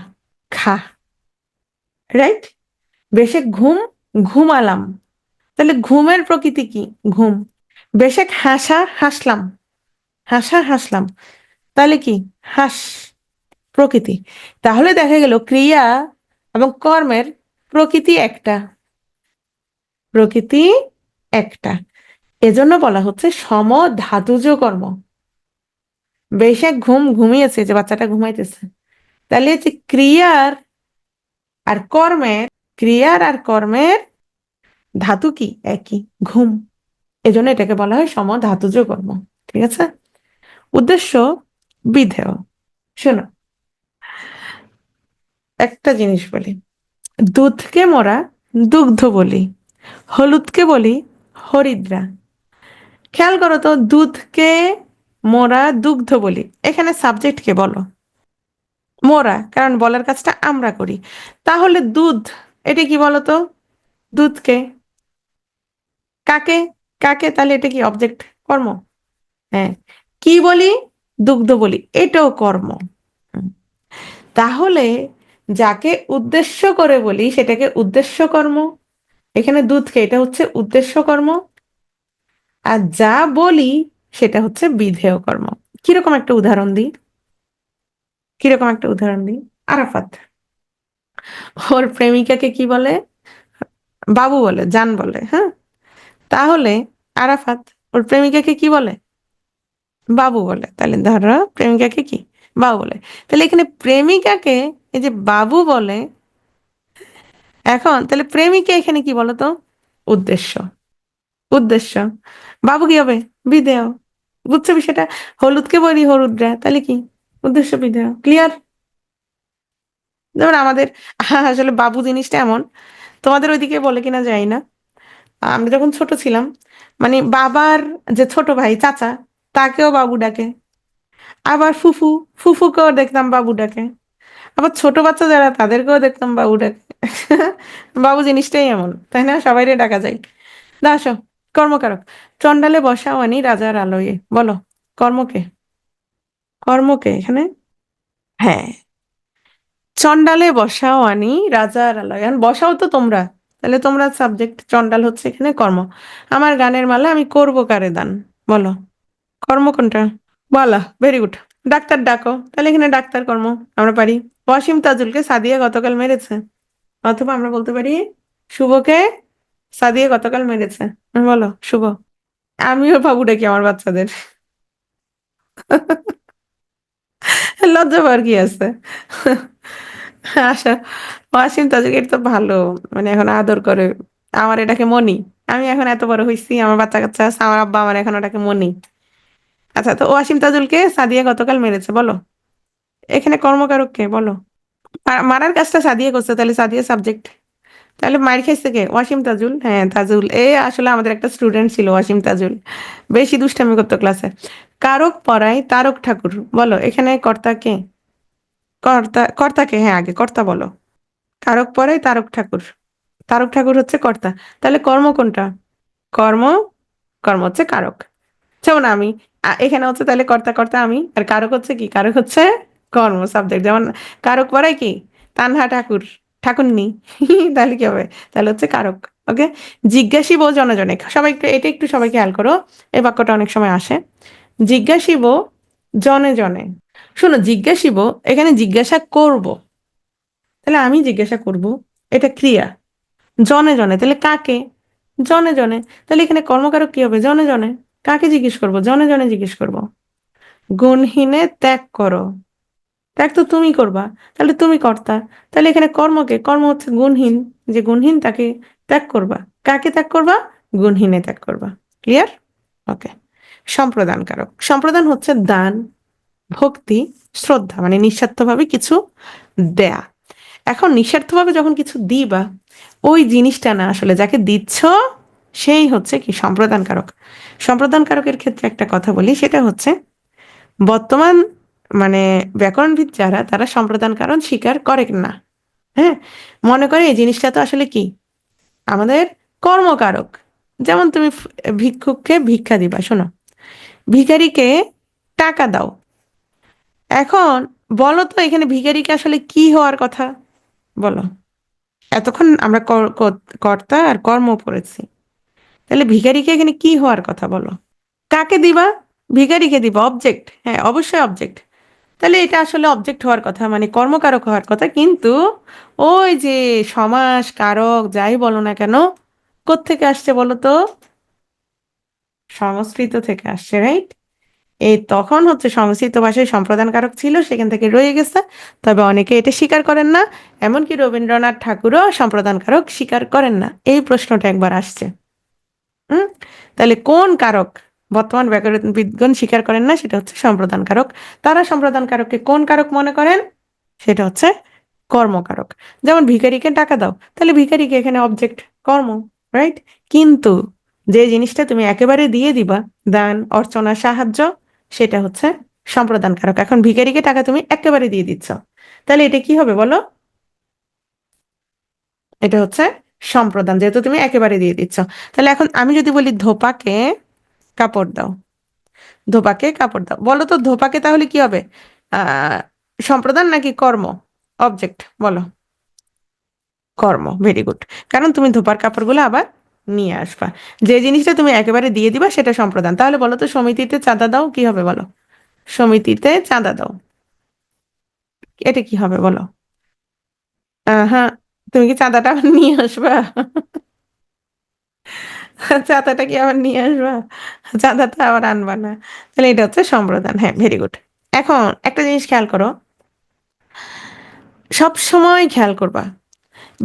খা, রাইট? বেশে ঘুম, ঘুমালাম, তাহলে ঘুমের প্রকৃতি কি? ঘুম। বেশে হাসা, হাসলাম, হাসা, হাসলাম, তাহলে কি? হাস, প্রকৃতি। তাহলে দেখা গেল ক্রিয়া এবং কর্মের প্রকৃতি একটা, প্রকৃতি একটা। এজন্য বলা হচ্ছে সম ধাতুজ কর্ম। বেশে ঘুম, ঘুমিয়েছে, যে বাচ্চাটা ঘুমাইতেছে, তাহলে যে ক্রিয়ার আর কর্মের ধাতু কি? একই, ঘুম। এজন্য এটাকে বলা হয় সম ধাতুজ কর্ম। ঠিক আছে? উদ্দেশ্য বিধেয়। শোনো, একটা জিনিস বলি, দুধকে মোরা দুগ্ধ বলি, হলুদকে বলি হরিদ্রা। খেয়াল করো তো, দুধকে মোরা দুগ্ধ বলি, এখানে সাবজেক্ট কে বলো? মোরা, কারণ বলার কাজটা আমরা করি। তাহলে দুধ, এটা কি বলো তো? দুধকে, কাকে? কাকে, তাহলে এটা কি অবজেক্ট? কর্ম। হ্যাঁ, কি বলি? দুগ্ধ বলি, এটাও কর্ম। হুম। তাহলে যাকে উদ্দেশ্য করে বলি সেটাকে উদ্দেশ্য কর্ম, এখানে দুধকে, এটা হচ্ছে উদ্দেশ্য কর্ম। আর যা বলি সেটা হচ্ছে বিধেয় কর্ম। কিরকম একটা উদাহরণ দিই, কিরকম একটা উদাহরণ দিই। আরাফাত ওর প্রেমিকাকে কি বলে? বাবু বলে, জান বলে। হ্যাঁ, তাহলে আরাফাত ওর প্রেমিকাকে কি বলে? বাবু বলে। তাহলে ধরো প্রেমিকাকে কি? বাবু বলে। তাহলে এখানে প্রেমিকাকে এই যে বাবু বলে, এখন তাহলে প্রেমিকা এখানে কি বলতো? উদ্দেশ্য, উদ্দেশ্য। বাবু কি হবে? বিধেয়। বুঝছো বিষয়টা? হলুদকে বলি হলুদরা, তাহলে কি? উদ্দেশ্য বিধেয়। ক্লিয়ার? যেমন আমাদের আসলে বাবু জিনিসটা এমন, তোমাদের ওইদিকে বলে কিনা যায় না, আমরা যখন ছোট ছিলাম, মানে বাবার যে ছোট ভাই, চাচা, তাকেও বাবু ডাকে। আবার ফুফু, ফুফুকেও দেখতাম বাবু ডাকে। আবার ছোট বাচ্চা যারা, তাদেরকেও দেখতাম বাবু ডাকে। বাবু জিনিসটাই এমন, তাই না? সবাইরে ডাকা যায়। দাসো, কর্মকারক। চন্ডালে বসাও আনি রাজার আলোয়ে, বলো কর্মকে, কর্মকে এখানে। হ্যাঁ, চন্ডালে বসাও আনি রাজার আলোয়, এখন বসাও তো তোমরা, তাহলে তোমরা সাবজেক্ট, চন্ডাল হচ্ছে এখানে কর্ম। আমার গানের মালা আমি করবো কারে দান, বলো কর্ম কোনটা? বলো, ভেরি গুড। ডাক্তার ডাকো, তাহলে এখানে ডাক্তার কর্ম, আমরা পারি। ওয়াসিম তাজুলকে সাদিয়া গতকাল মেরেছে, অথবা আমরা বলতে পারি শুভকে সাদিয়া গতকাল মেরেছে। বলো শুভ। আমিও বাবু ডাকি আমার বাচ্চাদের। লজ্জা পাওয়ার কি আছে? আশা, ওয়াসিম তাজুকের তো ভালো, মানে এখন আদর করে। আমার এটাকে মনি, আমি এখন এত বড় হয়েছি, আমার বাচ্চা কাচ্চা আছে, আমার আব্বা আমার এখন ওটাকে মনি। আচ্ছা, তো ওয়াসিম তাজুলকে সাদিয়া গতকাল মেরেছে, বলো এখানে কর্মকারক কে? বলো। মারার কাজটা সাদিয়া করছে, তাহলে সাদিয়া সাবজেক্ট। তাহলে মার খাইছে কে? ওয়াসিম তাজুল। হ্যাঁ, তাজুল, এ আসলে আমাদের একটা স্টুডেন্ট ছিল ওয়াসিম তাজুল, বেশি দুষ্টামি করতো ক্লাসে। কারক পড়ায় তারক ঠাকুর, বলো এখানে কর্তা কে? কর্তা, কর্তা কে? হ্যাঁ, আগে কর্তা বলো। কারক পড়ায় তারক ঠাকুর। তারক ঠাকুর হচ্ছে কর্তা। তাহলে কর্ম কোনটা? কর্ম, কর্ম হচ্ছে কারক। যেমন আমি, এখানে হচ্ছে তাহলে কর্তা কর্তা আমি, আর কারক হচ্ছে কি? কারক হচ্ছে কর্ম, সাবজেক্ট। যেমন কারক পড়ায় কি? তানহা ঠাকুর, ঠাকুরনি। তাহলে কি হবে? তাহলে হচ্ছে কারক। ওকে। জিজ্ঞাসিব জনে জনে, সবাই একটু এটা একটু সবাই খেয়াল করো, এই বাক্যটা অনেক সময় আসে। জিজ্ঞাসিব জনে জনে। শোনো, জিজ্ঞাসিব, এখানে জিজ্ঞাসা করব, তাহলে আমি জিজ্ঞাসা করব, এটা ক্রিয়া। জনে জনে, তাহলে কাকে? জনে জনে। তাহলে এখানে কর্মকারক কি হবে? জনে জনে। কাকে জিজ্ঞেস করব? জনে জনে জিজ্ঞেস করব। গুণহীনে ত্যাগ করো। ত্যাগ তো তুমি করবা, তাহলে তুমি কর্তা। তাহলে এখানে কর্মকে, কর্ম হচ্ছে গুণহীন, যে গুণহীন তাকে ত্যাগ করবা। কাকে ত্যাগ করবা? গুণহীনে ত্যাগ করবা। ক্লিয়ার? ওকে। সম্প্রদান কারক, সম্প্রদান হচ্ছে দান, ভক্তি, শ্রদ্ধা, মানে নিঃস্বার্থভাবে কিছু দেয়া। এখন নিঃস্বার্থভাবে যখন কিছু দিবা, ওই জিনিসটা না আসলে যাকে দিচ্ছ সেই হচ্ছে কি? সম্প্রদান কারক। সম্প্রদান কারকের ক্ষেত্রে একটা কথা বলি, সেটা হচ্ছে বর্তমান মানে ব্যাকরণবিদ যারা, তারা সম্প্রদান কারণ স্বীকার করেন না। হ্যাঁ, মনে করে এই জিনিসটা তো আসলে কি? আমাদের কর্মকারক। যেমন তুমি ভিক্ষুককে ভিক্ষা দিবা, শোনো, ভিখারিকে টাকা দাও। এখন বলো তো, এখানে ভিখারিকে আসলে কি হওয়ার কথা? বলো। এতক্ষণ আমরা কর্তা আর কর্ম পড়েছি, তাহলে ভিখারিকে এখানে কি হওয়ার কথা বলো? কাকে দিবা? ভিখারিকে দিবা, অবজেক্ট, হ্যাঁ অবশ্যই অবজেক্ট। তাহলে এটা আসলে অবজেক্ট হওয়ার কথা, মানে কর্মকারক হওয়ার কথা, কিন্তু ওই যে সমাস কারক যাই বলো না কেন, কোত্থেকে আসছে বলো তো? সংস্কৃত থেকে আসছে, রাইট? এই তখন হচ্ছে সংস্কৃত ভাষায় সম্প্রদান কারক ছিল, সেখান থেকে রয়ে গেছে। তবে অনেকে এটা স্বীকার করেন না, এমনকি রবীন্দ্রনাথ ঠাকুরও সম্প্রদান কারক স্বীকার করেন না। এই প্রশ্নটা একবার আসছে। হুম। তাহলে কোন কারক বর্তমান ব্যাকরণবিদগণ স্বীকার করেন না? সেটা হচ্ছে সম্প্রদান কারক। তারা সম্প্রদান কারককে কোন কারক মনে করেন? সেটা হচ্ছে কর্মকারক। যেমন ভিখারিকে টাকা দাও, তাহলে ভিখারিকে এখানে অবজেক্ট, কর্ম, রাইট? কিন্তু যে জিনিসটা তুমি একেবারে দিয়ে দিবা, দান অর্চনা সাহায্য, সেটা হচ্ছে সম্প্রদান কারক। এখন ভিখারিকে টাকা তুমি একেবারে দিয়ে দিচ্ছ, তাহলে এটা কি হবে বলো? এটা হচ্ছে সম্প্রদান, যেহেতু তুমি একেবারে দিয়ে দিচ্ছ। তাহলে এখন আমি যদি বলি ধোপাকে কাপড় দাও, ধোপাকে কাপড় দাও, বলো তো ধোপাকে তাহলে কি হবে? আহ সম্প্রদান নাকি কর্ম, অবজেক্ট? বলো। কর্ম, ভেরি গুড। কারণ তুমি ধোপার কাপড়গুলো আবার নিয়ে আসবা। যে জিনিসটা তুমি একেবারে দিয়ে দিবা সেটা সম্প্রদান। তাহলে বলো তো, সমিতিতে চাঁদা দাও কি হবে বলো? সমিতিতে চাঁদা দাও, এটা কি হবে বলো? হ্যাঁ, তুমি কি চাঁদাটা আবার নিয়ে আসবা? চাঁদাটা কি আবার নিয়ে আসবা? চাঁদাটা আবার আনবা না। তাহলে এটা হচ্ছে সম্প্রদান। হ্যাঁ, ভেরি গুড। এখন একটা জিনিস খেয়াল করো, সব সময় খেয়াল করবা,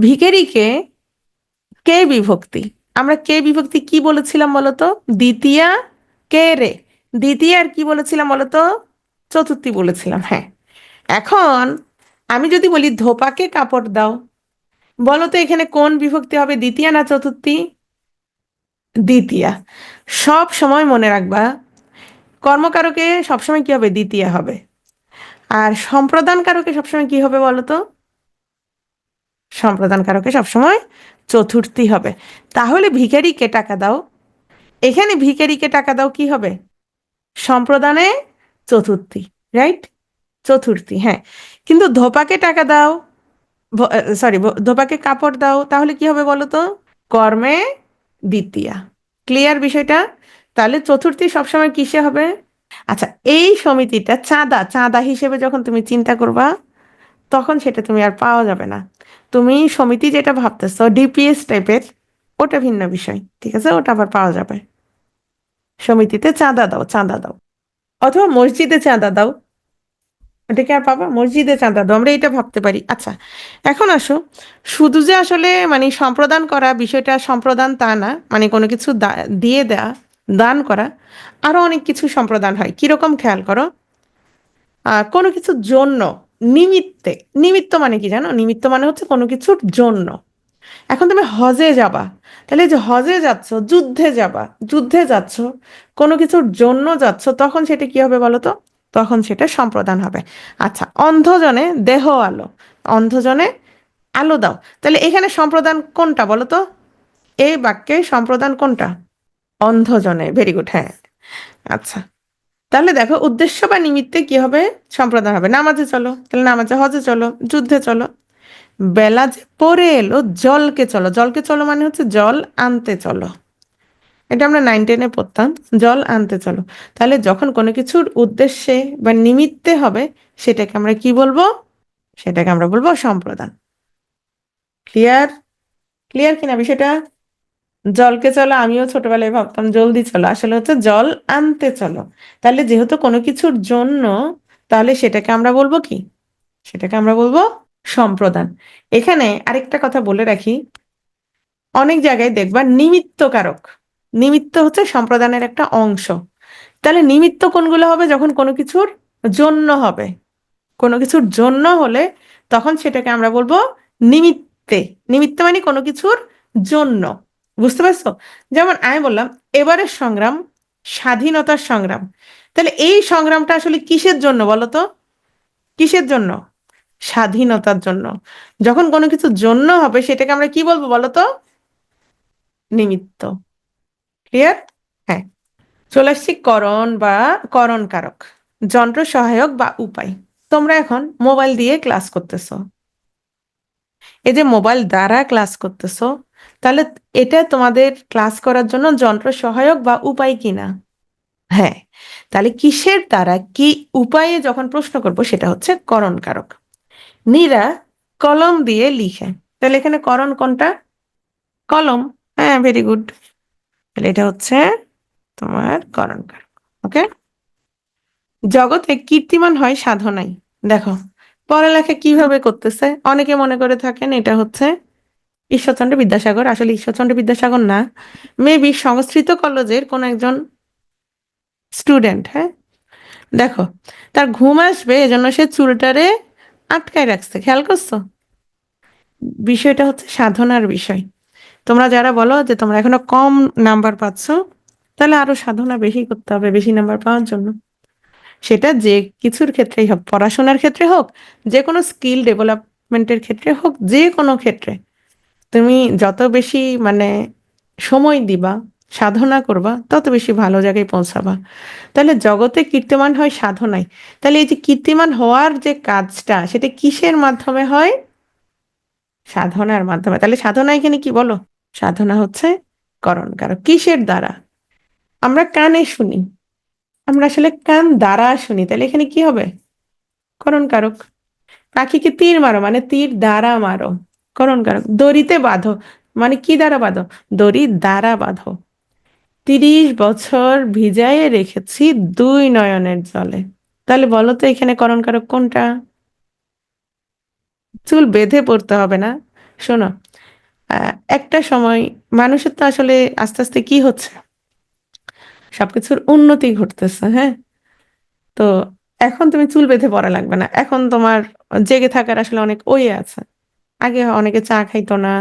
ভিখারিকে কে বিভক্তি, আমরা কে বিভক্তি কি বলেছিলাম বলতো? দ্বিতীয়া। কে রে? দ্বিতীয় আর কি বলেছিলাম বলতো? চতুর্থী বলেছিলাম, হ্যাঁ। এখন আমি যদি বলি ধোপাকে কাপড় দাও, বলো তো এখানে কোন বিভক্তি হবে, দ্বিতীয়া না চতুর্থী? দ্বিতীয়া। সব সময় মনে রাখবা, কর্মকারকে সবসময় কি হবে? দ্বিতীয়া হবে। আর সম্প্রদান কারকে সবসময় কি হবে বলো তো? সম্প্রদান কারকে সবসময় চতুর্থী হবে। তাহলে ভিখারিকে টাকা দাও, এখানে ভিখারিকে টাকা দাও কি হবে? সম্প্রদানে চতুর্থী, রাইট? চতুর্থী, হ্যাঁ। কিন্তু ধোপাকে টাকা দাও, সরি, ধোপাকে কাপড় দাও, তাহলে কি হবে বলো তো? কর্মে দ্বিতীয়া। ক্লিয়ার বিষয়টা? তাহলে চতুর্থী সবসময় কিসে হবে? আচ্ছা, এই সমিতিটা চাঁদা, চাঁদা হিসেবে যখন তুমি চিন্তা করবা, তখন সেটা তুমি আর পাওয়া যাবে না। তুমি সমিতি যেটা ভাবতেছো ডিপিএস টাইপের, ওটা ভিন্ন বিষয়, ঠিক আছে? ওটা আবার পাওয়া যাবে। সমিতিতে চাঁদা দাও, চাঁদা দাও, অথবা মসজিদে চাঁদা দাও, ওটাকে আর পাবা? মসজিদে চাঁদা দাও, আমরা এটা ভাবতে পারি। আচ্ছা, এখন আসো, শুধু যে আসলে মানে সম্প্রদান করা বিষয়টা সম্প্রদান তা না, মানে কোনো কিছু দিয়ে দেয়া, দান করা, আরো অনেক কিছু সম্প্রদান হয়। কিরকম খেয়াল করো, কোনো কিছুর জন্য, নিমিত্তে, নিমিত্ত মানে কি জানো? নিমিত্ত মানে হচ্ছে কোনো কিছুর জন্য। এখন তুমি হজে যাবা, তাহলে এই যে হজে যাচ্ছ, যুদ্ধে যাবা, যুদ্ধে যাচ্ছ, কোনো কিছুর জন্য যাচ্ছ, তখন সেটা কি হবে বলো তো? তখন সেটা সম্প্রদান হবে। আচ্ছা, অন্ধজনে দেহ আলো, অন্ধজনে আলো দাও। তাহলে এখানে সম্প্রদান কোনটা বলো তো? এই বাক্যে সম্প্রদান কোনটা? অন্ধজনে, ভেরি গুড, হ্যাঁ। আচ্ছা, তাহলে দেখো উদ্দেশ্য বা নিমিত্তে কি হবে? সম্প্রদান হবে। নামাজে চলো, তাহলে নামাজে, হজে চলো, যুদ্ধে চলো। বেলা যে পড়ে এলো, জলকে চলো, জলকে চলো মানে হচ্ছে জল আনতে চলো। এটা আমরা 9-10-এ পড়তাম, জল আনতে চলো। তাহলে যখন কোনো কিছুর উদ্দেশ্যে বা নিমিত্তে হবে, সেটাকে আমরা কি বলবো? সেটাকে আমরা বলবো সম্প্রদান। ক্লিয়ার? ক্লিয়ার কিনা বিষয়টা? জলকে চলো আমিও ছোটবেলায় ভাবতাম জলদি চলো, আসলে হচ্ছে জল আনতে চলো। তাহলে যেহেতু কোনো কিছুর জন্য, তাহলে সেটাকে আমরা বলবো কি? সেটাকে আমরা বলবো সম্প্রদান। এখানে আরেকটা কথা বলে রাখি, অনেক জায়গায় দেখবা নিমিত্ত কারক। নিমিত্ত হচ্ছে সম্প্রদানের একটা অংশ। তাহলে নিমিত্ত কোনগুলো হবে? যখন কোনো কিছুর জন্য হবে। কোনো কিছুর জন্য হলে তখন সেটাকে আমরা বলবো নিমিত্তে। নিমিত্ত মানে কোনো কিছুর জন্য। বুঝতে পারছো? যেমন আমি বললাম এবারের সংগ্রাম স্বাধীনতার সংগ্রাম। তাহলে এই সংগ্রামটা আসলে কিসের জন্য বলো তো? কিসের জন্য? স্বাধীনতার জন্য। যখন কোনো কিছুর জন্য হবে সেটাকে আমরা কি বলবো বলো তো? নিমিত্ত। ক্লিয়ার? হ্যাঁ। চলে আসছি করণ বা করণ কারক, যন্ত্র সহায়ক বা উপায়। তোমরা এখন মোবাইল দিয়ে ক্লাস করতেছো। এই যে মোবাইল দ্বারা ক্লাস করতেছো, তাহলে এটা তোমাদের ক্লাস করার জন্য যন্ত্র সহায়ক বা উপায় কিনা? হ্যাঁ। তাহলে কিসের দ্বারা, কি উপায়ে যখন প্রশ্ন করব সেটা হচ্ছে করণ কারক। নীরা কলম দিয়ে লিখে, তাহলে এখানে করণ কোনটা? কলম। হ্যাঁ, ভেরি গুড। তাহলে এটা হচ্ছে তোমার করণ কারক। ওকে। জগতে কীর্তিমান হয় সাধনায়। দেখো পড়ালেখা কিভাবে করতেছে, অনেকে মনে করে থাকেন এটা হচ্ছে ঈশ্বরচন্দ্র বিদ্যাসাগর, আসলে ঈশ্বরচন্দ্র বিদ্যাসাগর না, মেবি সংস্কৃত কলেজের কোন একজন স্টুডেন্ট। হ্যাঁ, দেখো তার ঘুম আসবে এজন্য সে চুলটারে আটকায় রাখছে, খেয়াল করছো? বিষয়টা হচ্ছে সাধনার বিষয়। তোমরা যারা বলো যে তোমরা এখনো কম নাম্বার পাচ্ছ, তাহলে আরো সাধনা বেশি করতে হবে বেশি নাম্বার পাওয়ার জন্য। সেটা যে কিছুর ক্ষেত্রেই হোক, পড়াশোনার ক্ষেত্রে হোক, যে কোনো স্কিল ডেভেলপমেন্টের ক্ষেত্রে হোক, যে কোনো ক্ষেত্রে তুমি যত বেশি মানে সময় দিবা, সাধনা করবা, তত বেশি ভালো জায়গায় পৌঁছাবা। তাহলে জগতে কীর্তিমান হয় সাধনায়। তাহলে এই যে কীর্তিমান হওয়ার যে কাজটা, সেটা কিসের মাধ্যমে হয়? সাধনার মাধ্যমে। তাহলে সাধনা এখানে কি বলো? সাধনা হচ্ছে করণ কারক। কিসের দ্বারা? আমরা কানে শুনি, আমরা আসলে কান দ্বারা শুনি, তাহলে এখানে কি হবে? করণ কারক। পাখিকে তীর মারো মানে তীর দ্বারা মারো, করণ কারক। দড়িতে বাঁধো মানে কি দ্বারা বাঁধো? দড়ি দ্বারা বাঁধো। 30 বছর ভিজায়ে রেখেছি দুই নয়নের জলে। তাহলে বলো তো এখানে করণ কারক কোনটা? চুল বেঁধে পড়তে হবে না। শোনো, একটা সময় মানুষের তো আসলে আস্তে আস্তে কি হচ্ছে, সবকিছুর উন্নতি ঘটতেছে। হ্যাঁ, তো এখন তুমি চুল বেঁধে পড়া লাগবে না, এখন তোমার জেগে থাকার আসলে অনেক ওয়ে আছে। আগে অনেকে চা খাইতো না,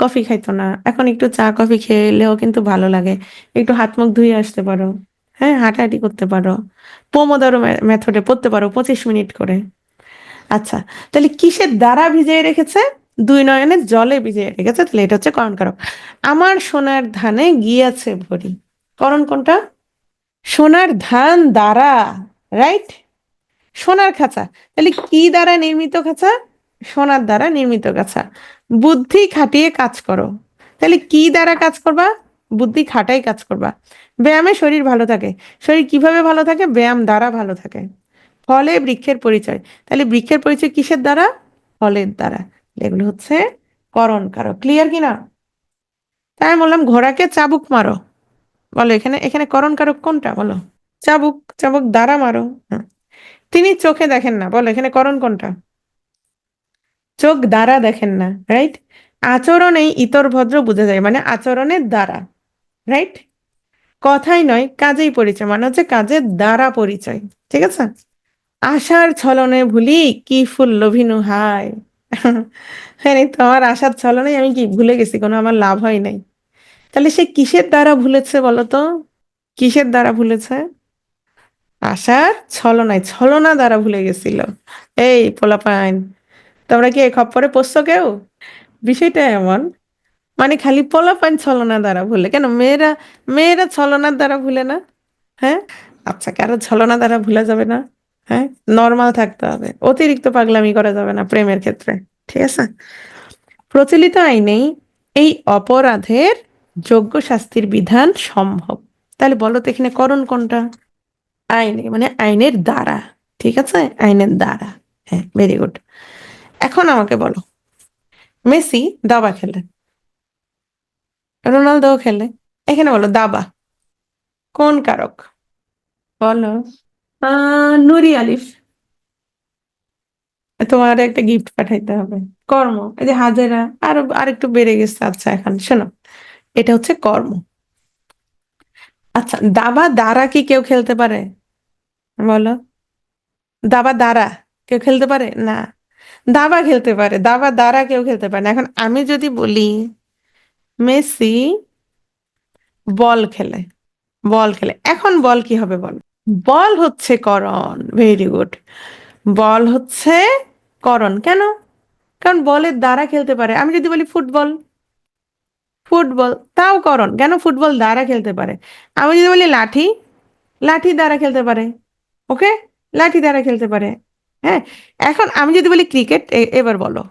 কফি খাইতো না, এখন একটু চা কফি খেলেও কিন্তু ভালো লাগে। একটু হাত মুখ ধুয়ে আসতে পারো, হ্যাঁ, হাঁটাহাঁটি করতে পারো, পোমোদোরো মেথডে পড়তে পারো 25 মিনিট করে। আচ্ছা, তাহলে কিসের দ্বারা ভিজিয়ে রেখেছে? দুই নয়নের জলে ভিজিয়ে রেখেছে, তাহলে এটা হচ্ছে করণ কারক। আমার সোনার ধানে গিয়াছে ভরি, করণ কোনটা? সোনার ধান দ্বারা, রাইট? সোনার খাঁচা, তাহলে কি দ্বারা নির্মিত খাঁচা? সোনার দ্বারা নির্মিত খাঁচা। বুদ্ধি খাটিয়ে কাজ করো, তাহলে কি দ্বারা কাজ করবা? বুদ্ধি খাটাই কাজ করবা। ব্যায়ামে শরীর ভালো থাকে, শরীর কিভাবে ভালো থাকে? ব্যায়াম দ্বারা ভালো থাকে। ফলে বৃক্ষের পরিচয়, তাহলে বৃক্ষের পরিচয় কিসের দ্বারা? ফলের দ্বারা। এগুলো হচ্ছে করণ কারক। ক্লিয়ার কিনা? তাই আমি বললাম ঘোড়াকে চাবুক মারো, বলো এখানে, এখানে করণ কারক কোনটা বলো? চাবুক, চাবুক দ্বারা মারো। হুম। তিনি চোখে দেখেন না, বলো এখানে করণ কোনটা? চোখ দ্বারা দেখেন না, রাইট? আচরণেই ইতর ভদ্র বোঝা যায় মানে আচরণের দ্বারা, রাইট? কথাই নয় কাজেই পরিচয় মানে হচ্ছে কাজের দ্বারা পরিচয়। ঠিক আছে। আশার ছলনে ভুলি কি ফুল লোভিনু হায়। হ্যাঁ, তোমার আশার ছলনে আমি কি ভুলে গেছি, কোনো আমার লাভ হয় নাই। তাহলে সে কিসের দ্বারা ভুলেছে বলো তো? কিসের দ্বারা ভুলেছে? আশার ছলনায়, ছলনা দ্বারা ভুলে গেছিল। এই পোলাপাইন, তোমরা কি এই খপ্পরে পড়ছো কেউ? বিষয়টা এমন, মানে খালি পোলাপান ছলনা দ্বারা ভুলে, কেন মেয়েরা, মেয়েরা ছলনার দ্বারা ভুলে না? হ্যাঁ, আচ্ছা কারো ছলনা দ্বারা ভুলা যাবে না? হ্যাঁ, নর্মাল থাকতে হবে, অতিরিক্ত পাগলামি করা যাবে না প্রেমের ক্ষেত্রে। ঠিক আছে, প্রচলিত আইনেই এই অপরাধের যোগ্য শাস্তির বিধান সম্ভব। তাহলে বলো তো এখানে করণ কোনটা? আইনে মানে আইনের দ্বারা। ঠিক আছে, আইনের দ্বারা। হ্যাঁ, ভেরি গুড। এখন আমাকে বলো, মেসি দাবা খেলে, রোনালদো খেলে, এখানে বলো দাবা কোন কারক? বলো। নুরি আলিফ, তোমার একটা গিফট পাঠাইতে হবে। কর্ম, এই যে হাজেরা, আরো আরেকটু বেড়ে গেছে। আচ্ছা এখন শোনো, এটা হচ্ছে কর্ম। আচ্ছা, দাবা দ্বারা কি কেউ খেলতে পারে? বলো। দাবা দ্বারা কেউ খেলতে পারে না। দাবা খেলতে পারে, দাবা দ্বারা কেউ খেলতে পারে না। এখন আমি যদি বলি মেসি বল খেলে, বল খেলে, এখন বল কি হবে বল? বল হচ্ছে করণ, ভেরি গুড। বল হচ্ছে করণ, কেন? কারণ বলের দ্বারা খেলতে পারে। আমি যদি বলি ফুটবল, ফুটবল তাও করণ, কেন? ফুটবল দ্বারা খেলতে পারে। আমি যদি বলি লাঠি, লাঠি দ্বারা খেলতে পারে। ওকে, লাঠি দ্বারা খেলতে পারে। হ্যাঁ, এখন আমি যদি বলি ক্রিকেট, এবার বলো,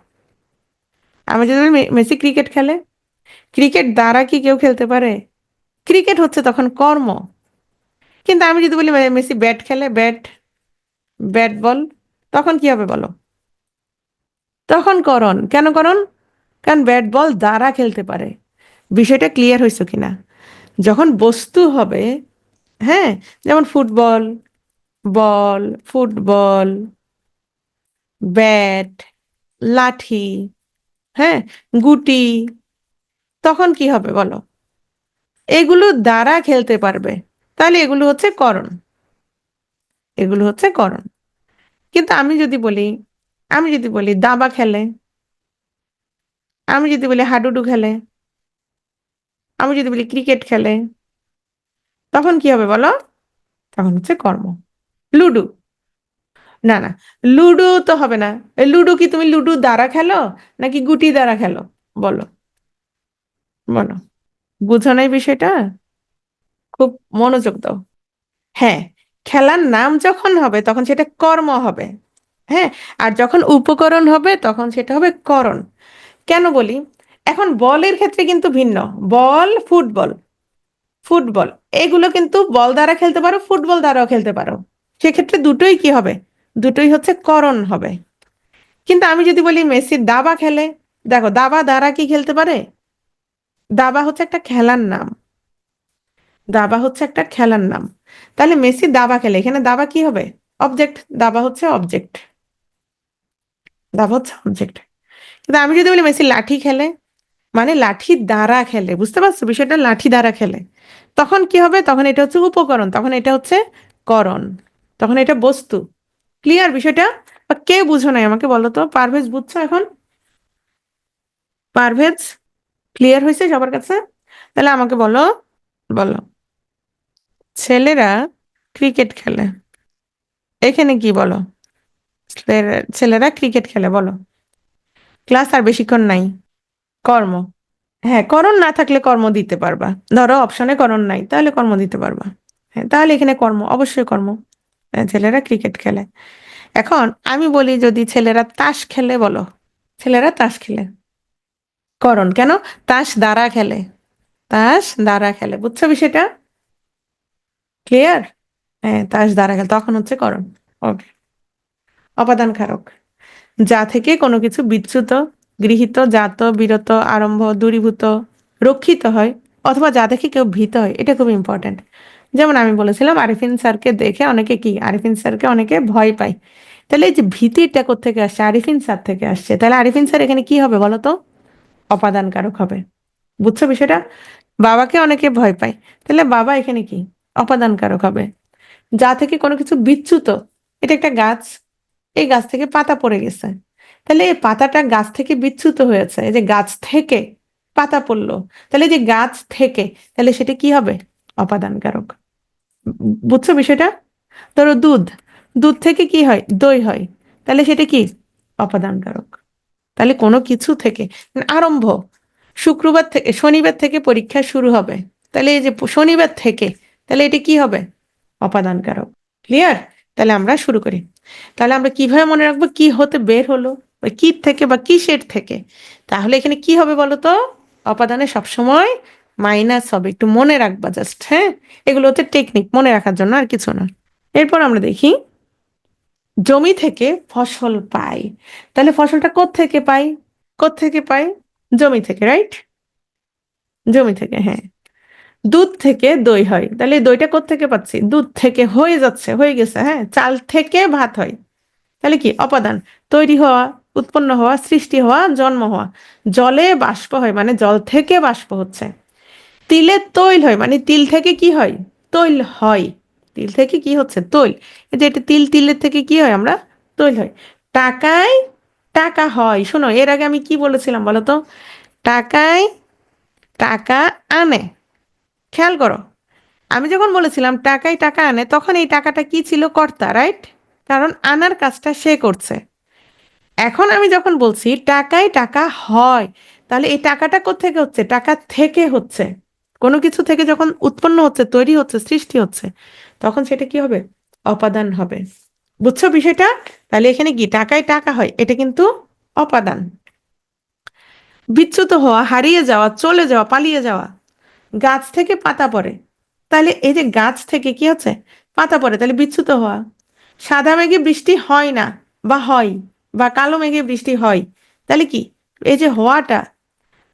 আমি যদি বলি মেসি ক্রিকেট খেলে, ক্রিকেট দ্বারা কি কেউ খেলতে পারে? ক্রিকেট হচ্ছে তখন কর্ম। কিন্তু আমি যদি বলি মেসি ব্যাট খেলে, ব্যাট, ব্যাট বল, তখন কি হবে বলো? তখন করণ, কেন করণ? কারণ ব্যাট বল দ্বারা খেলতে পারে। বিষয়টা ক্লিয়ার হয়েছে কিনা? যখন বস্তু হবে, হ্যাঁ, যেমন ফুটবল, বল, ফুটবল, ব্যাট, লাঠি, হ্যাঁ, গুটি, তখন কি হবে বলো? এগুলো দ্বারা খেলতে পারবে। তাহলে এগুলো হচ্ছে করণ, এগুলো হচ্ছে করণ। কিন্তু আমি যদি বলি, আমি যদি বলি দাবা খেলে, আমি যদি বলি হাডুডু খেলে, আমি যদি বলি ক্রিকেট খেলে, তখন কি হবে বলো? তখন হচ্ছে কর্ম। লুডো, না না, লুডো তো হবে না। এই লুডো কি তুমি লুডো দ্বারা খেলো নাকি গুটি দ্বারা খেলো? বলো, বলো। বুঝো নাই বিষয়টা? খুব মনোযোগ দাও। হ্যাঁ, খেলার নাম যখন হবে তখন সেটা কর্ম হবে। হ্যাঁ, আর যখন উপকরণ হবে তখন সেটা হবে করণ। কেন বলি? এখন বলের ক্ষেত্রে কিন্তু ভিন্ন। বল, ফুটবল, ফুটবল, এগুলো কিন্তু বল দ্বারা খেলতে পারো, ফুটবল দ্বারাও খেলতে পারো। সেক্ষেত্রে দুটোই কি হবে? দুটোই হচ্ছে করণ হবে। কিন্তু আমি যদি বলি মেসি দাবা খেলে, দেখো দাবা দ্বারা কি খেলতে পারে? দাবা হচ্ছে একটা খেলার নাম, দাবা হচ্ছে একটা খেলার নাম। তাহলে মেসি দাবা খেলে, এখানে দাবা কি হবে? অবজেক্ট, দাবা হচ্ছে অবজেক্ট, দাবা হচ্ছে অবজেক্ট। কিন্তু আমি যদি বলি মেসি লাঠি খেলে, মানে লাঠি দ্বারা খেলে, বুঝতে পারছো বিষয়টা? লাঠি দ্বারা খেলে, তখন কি হবে? তখন এটা হচ্ছে উপকরণ, তখন এটা হচ্ছে করণ, তখন এটা বস্তু। ক্লিয়ার বিষয়টা? বা কে বুঝো নাই আমাকে বলো তো? পারভেজ বুঝছো এখন? পারভেজ, ক্লিয়ার হয়েছে সবার কাছে? তাহলে আমাকে বলো, বলো। ছেলেরা ক্রিকেট খেলে, এখানে কি বলো? ছেলেরা ক্রিকেট খেলে, বলো। ক্লাস আর বেশিক্ষণ নাই। কর্ম, হ্যাঁ, করণ না থাকলে কর্ম দিতে পারবা। ধরো অপশনে করণ নাই, তাহলে কর্ম দিতে পারবা। হ্যাঁ, তাহলে এখানে কর্ম, অবশ্যই কর্ম। ছেলেরা ক্রিকেট খেলে। এখন আমি বলি যদি ছেলেরা তাস খেলে, বলো। ছেলেরা তাস খেলে, করণ, কেন? তাস দ্বারা খেলে, তাস দ্বারা খেলে, বুঝছো বিষয়টা? ক্লিয়ার? হ্যাঁ, তাস দ্বারা খেলে, তখন হচ্ছে করণ। ওকে। অপাদান কারক, যা থেকে কোনো কিছু বিচ্যুত, গৃহীত, জাত, বিরত, আরম্ভ, দূরীভূত, রক্ষিত হয়, অথবা যা দেখে কেউ ভীত হয়। এটা খুব ইম্পর্টেন্ট। যেমন আমি বলেছিলাম আরিফিন স্যারকে দেখে অনেকে কি, আরিফিন স্যারকে অনেকে ভয় পায়। তাহলে এই যে ভীতিটা কোত্থেকে আসছে? আরিফিন স্যার থেকে আসছে। তাহলে আরিফিন স্যার এখানে কি হবে বলো তো? অপাদান কারক হবে। বুঝছো বিষয়টা? বাবাকে অনেকে ভয় পায়, তাহলে বাবা এখানে কি? অপাদান কারক হবে। যা থেকে কোনো কিছু বিচ্যুত, এটা একটা গাছ, এই গাছ থেকে পাতা পড়ে গেছে, তাহলে এই পাতাটা গাছ থেকে বিচ্যুত হয়েছে, এই যে গাছ থেকে পাতা পড়লো, তাহলে এই যে গাছ থেকে, তাহলে সেটা কি হবে? অপাদান কারক। বুঝছো বিষয়টা? ধরো দুধ, দুধ থেকে কি হয়? দই হয়, তাহলে সেটা কি? অপাদান কারক। তাহলে কোনো কিছু থেকে আরম্ভ, শুক্রবার থেকে শনিবার থেকে পরীক্ষা শুরু হবে, তাহলে এই যে শনিবার থেকে, তাহলে এটা কি হবে? অপাদান কারক। ক্লিয়ার? তাহলে আমরা শুরু করি। তাহলে আমরা কিভাবে মনে রাখবো কি হতে বের হলো, বা কি থেকে বা কিসের থেকে? তাহলে এখানে কি হবে বলো তো? অপাদানে সবসময় মাইনাস হবে, একটু মনে রাখবা জাস্ট। হ্যাঁ, এগুলো হচ্ছে টেকনিক মনে রাখার জন্য, আর কিছু না। এরপর আমরা দেখি জমি থেকে ফসল পাই। তাহলে ফসলটা কোত্থেকে পাই? কোত্থেকে পাই? জমি থেকে, রাইট? জমি থেকে, হ্যাঁ। দুধ থেকে দই হয়, তাহলে এই দইটা কোত্থেকে পাচ্ছি? দুধ থেকে, হয়ে যাচ্ছে, হয়ে গেছে। হ্যাঁ, চাল থেকে ভাত হয়, তাহলে কি? অপাদান। তৈরি হওয়া, উৎপন্ন হওয়া, সৃষ্টি হওয়া, জন্ম হওয়া। জলে বাষ্প হয় মানে জল থেকে বাষ্প হচ্ছে। তিলে তৈল হয় মানে তিল থেকে কি হয়? তৈল হয়। তিল থেকে কি হচ্ছে? তৈল। এই যে এটা তিল, তিলের থেকে কি হয়? আমরা তৈল হয়। টাকায় টাকা হয়। শোনো, এর আগে আমি কি বলেছিলাম বলো তো? টাকায় টাকা আনে। খেয়াল করো, আমি যখন বলেছিলাম টাকায় টাকা আনে, তখন এই টাকাটা কি ছিল? কর্তা, রাইট? কারণ আনার কাজটা সে করছে। এখন আমি যখন বলছি টাকায় টাকা হয়, তাহলে এই টাকাটা কোত্থেকে হচ্ছে? টাকা থেকে হচ্ছে। কোনো কিছু থেকে যখন উৎপন্ন হচ্ছে, তৈরি হচ্ছে, সৃষ্টি হচ্ছে, তখন সেটা কি হবে? অপাদান হবে। বুঝছো বিষয়টা? তাহলে এখানে কি টাকায় টাকা হয়, এটা কিন্তু অপাদান। বিচ্যুত হওয়া, হারিয়ে যাওয়া, চলে যাওয়া, পালিয়ে যাওয়া। গাছ থেকে পাতা পড়ে, তাহলে এই যে গাছ থেকে কি হচ্ছে? পাতা পড়ে, তাহলে বিচ্যুত হওয়া। সাদা মেঘে বৃষ্টি হয় না, বা হয়, বা কালো মেঘে বৃষ্টি হয়, তাহলে কি? এই যে হওয়াটা।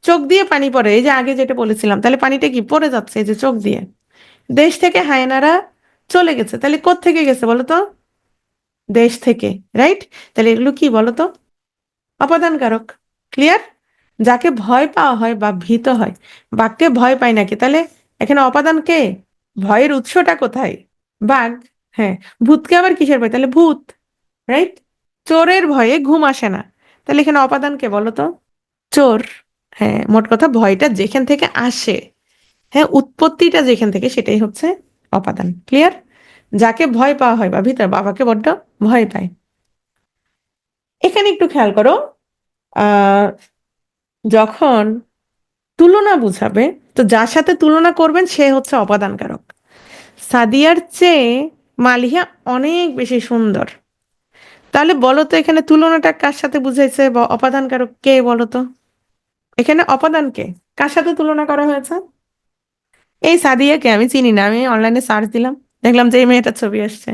চোখ দিয়ে পানি পড়ে, এই যে আগে যেটা বলেছিলাম, তাহলে পানিটা কি পড়ে যাচ্ছে এই যে চোখ দিয়ে। দেশ থেকে হায়নারা চলে গেছে, তাহলে কোত্থেকে গেছে বলো তো? দেশ থেকে, রাইট? তাহলে এগুলো কি বলো তো? অপাদান কারক। ক্লিয়ার? যাকে ভয় পাওয়া হয় বা ভীত হয়, বাঘকে ভয় পায় নাকি, তাহলে এখানে অপাদান কে? ভয়ের উৎসটা কোথায়? বাঘ। হ্যাঁ। ভূতকে আবার কিসের ভয়? তাহলে ভূত, রাইট? চোরের ভয়ে ঘুম আসে না, তাহলে এখানে অপাদান কে বলো তো? চোর। হ্যাঁ, মোট কথা ভয়টা যেখান থেকে আসে, হ্যাঁ, উৎপত্তিটা যেখান থেকে, সেটাই হচ্ছে অপাদান। ক্লিয়ার? যাকে ভয় পাওয়া হয় বা ভিতরে, বাবাকে বড্ড ভয় পায়। এখানে একটু খেয়াল করো, আহ যখন তুলনা বুঝাবে, তো যার সাথে তুলনা করবেন সে হচ্ছে অপাদান কারক। সাদিয়ার চেয়ে মালিহা অনেক বেশি সুন্দর। তাহলে বলো তো এখানে তুলনাটা কার সাথে বুঝাইছে, বা অপাদান কারক কে বলো তো? এখানে অপাদান কে? কার সাথে তুলনা করা হয়েছে? এই সাদিয়াকে আমি চিনি না, আমি অনলাইনে সার্চ দিলাম, দেখলাম যে এই মেয়েটার ছবি আসছে।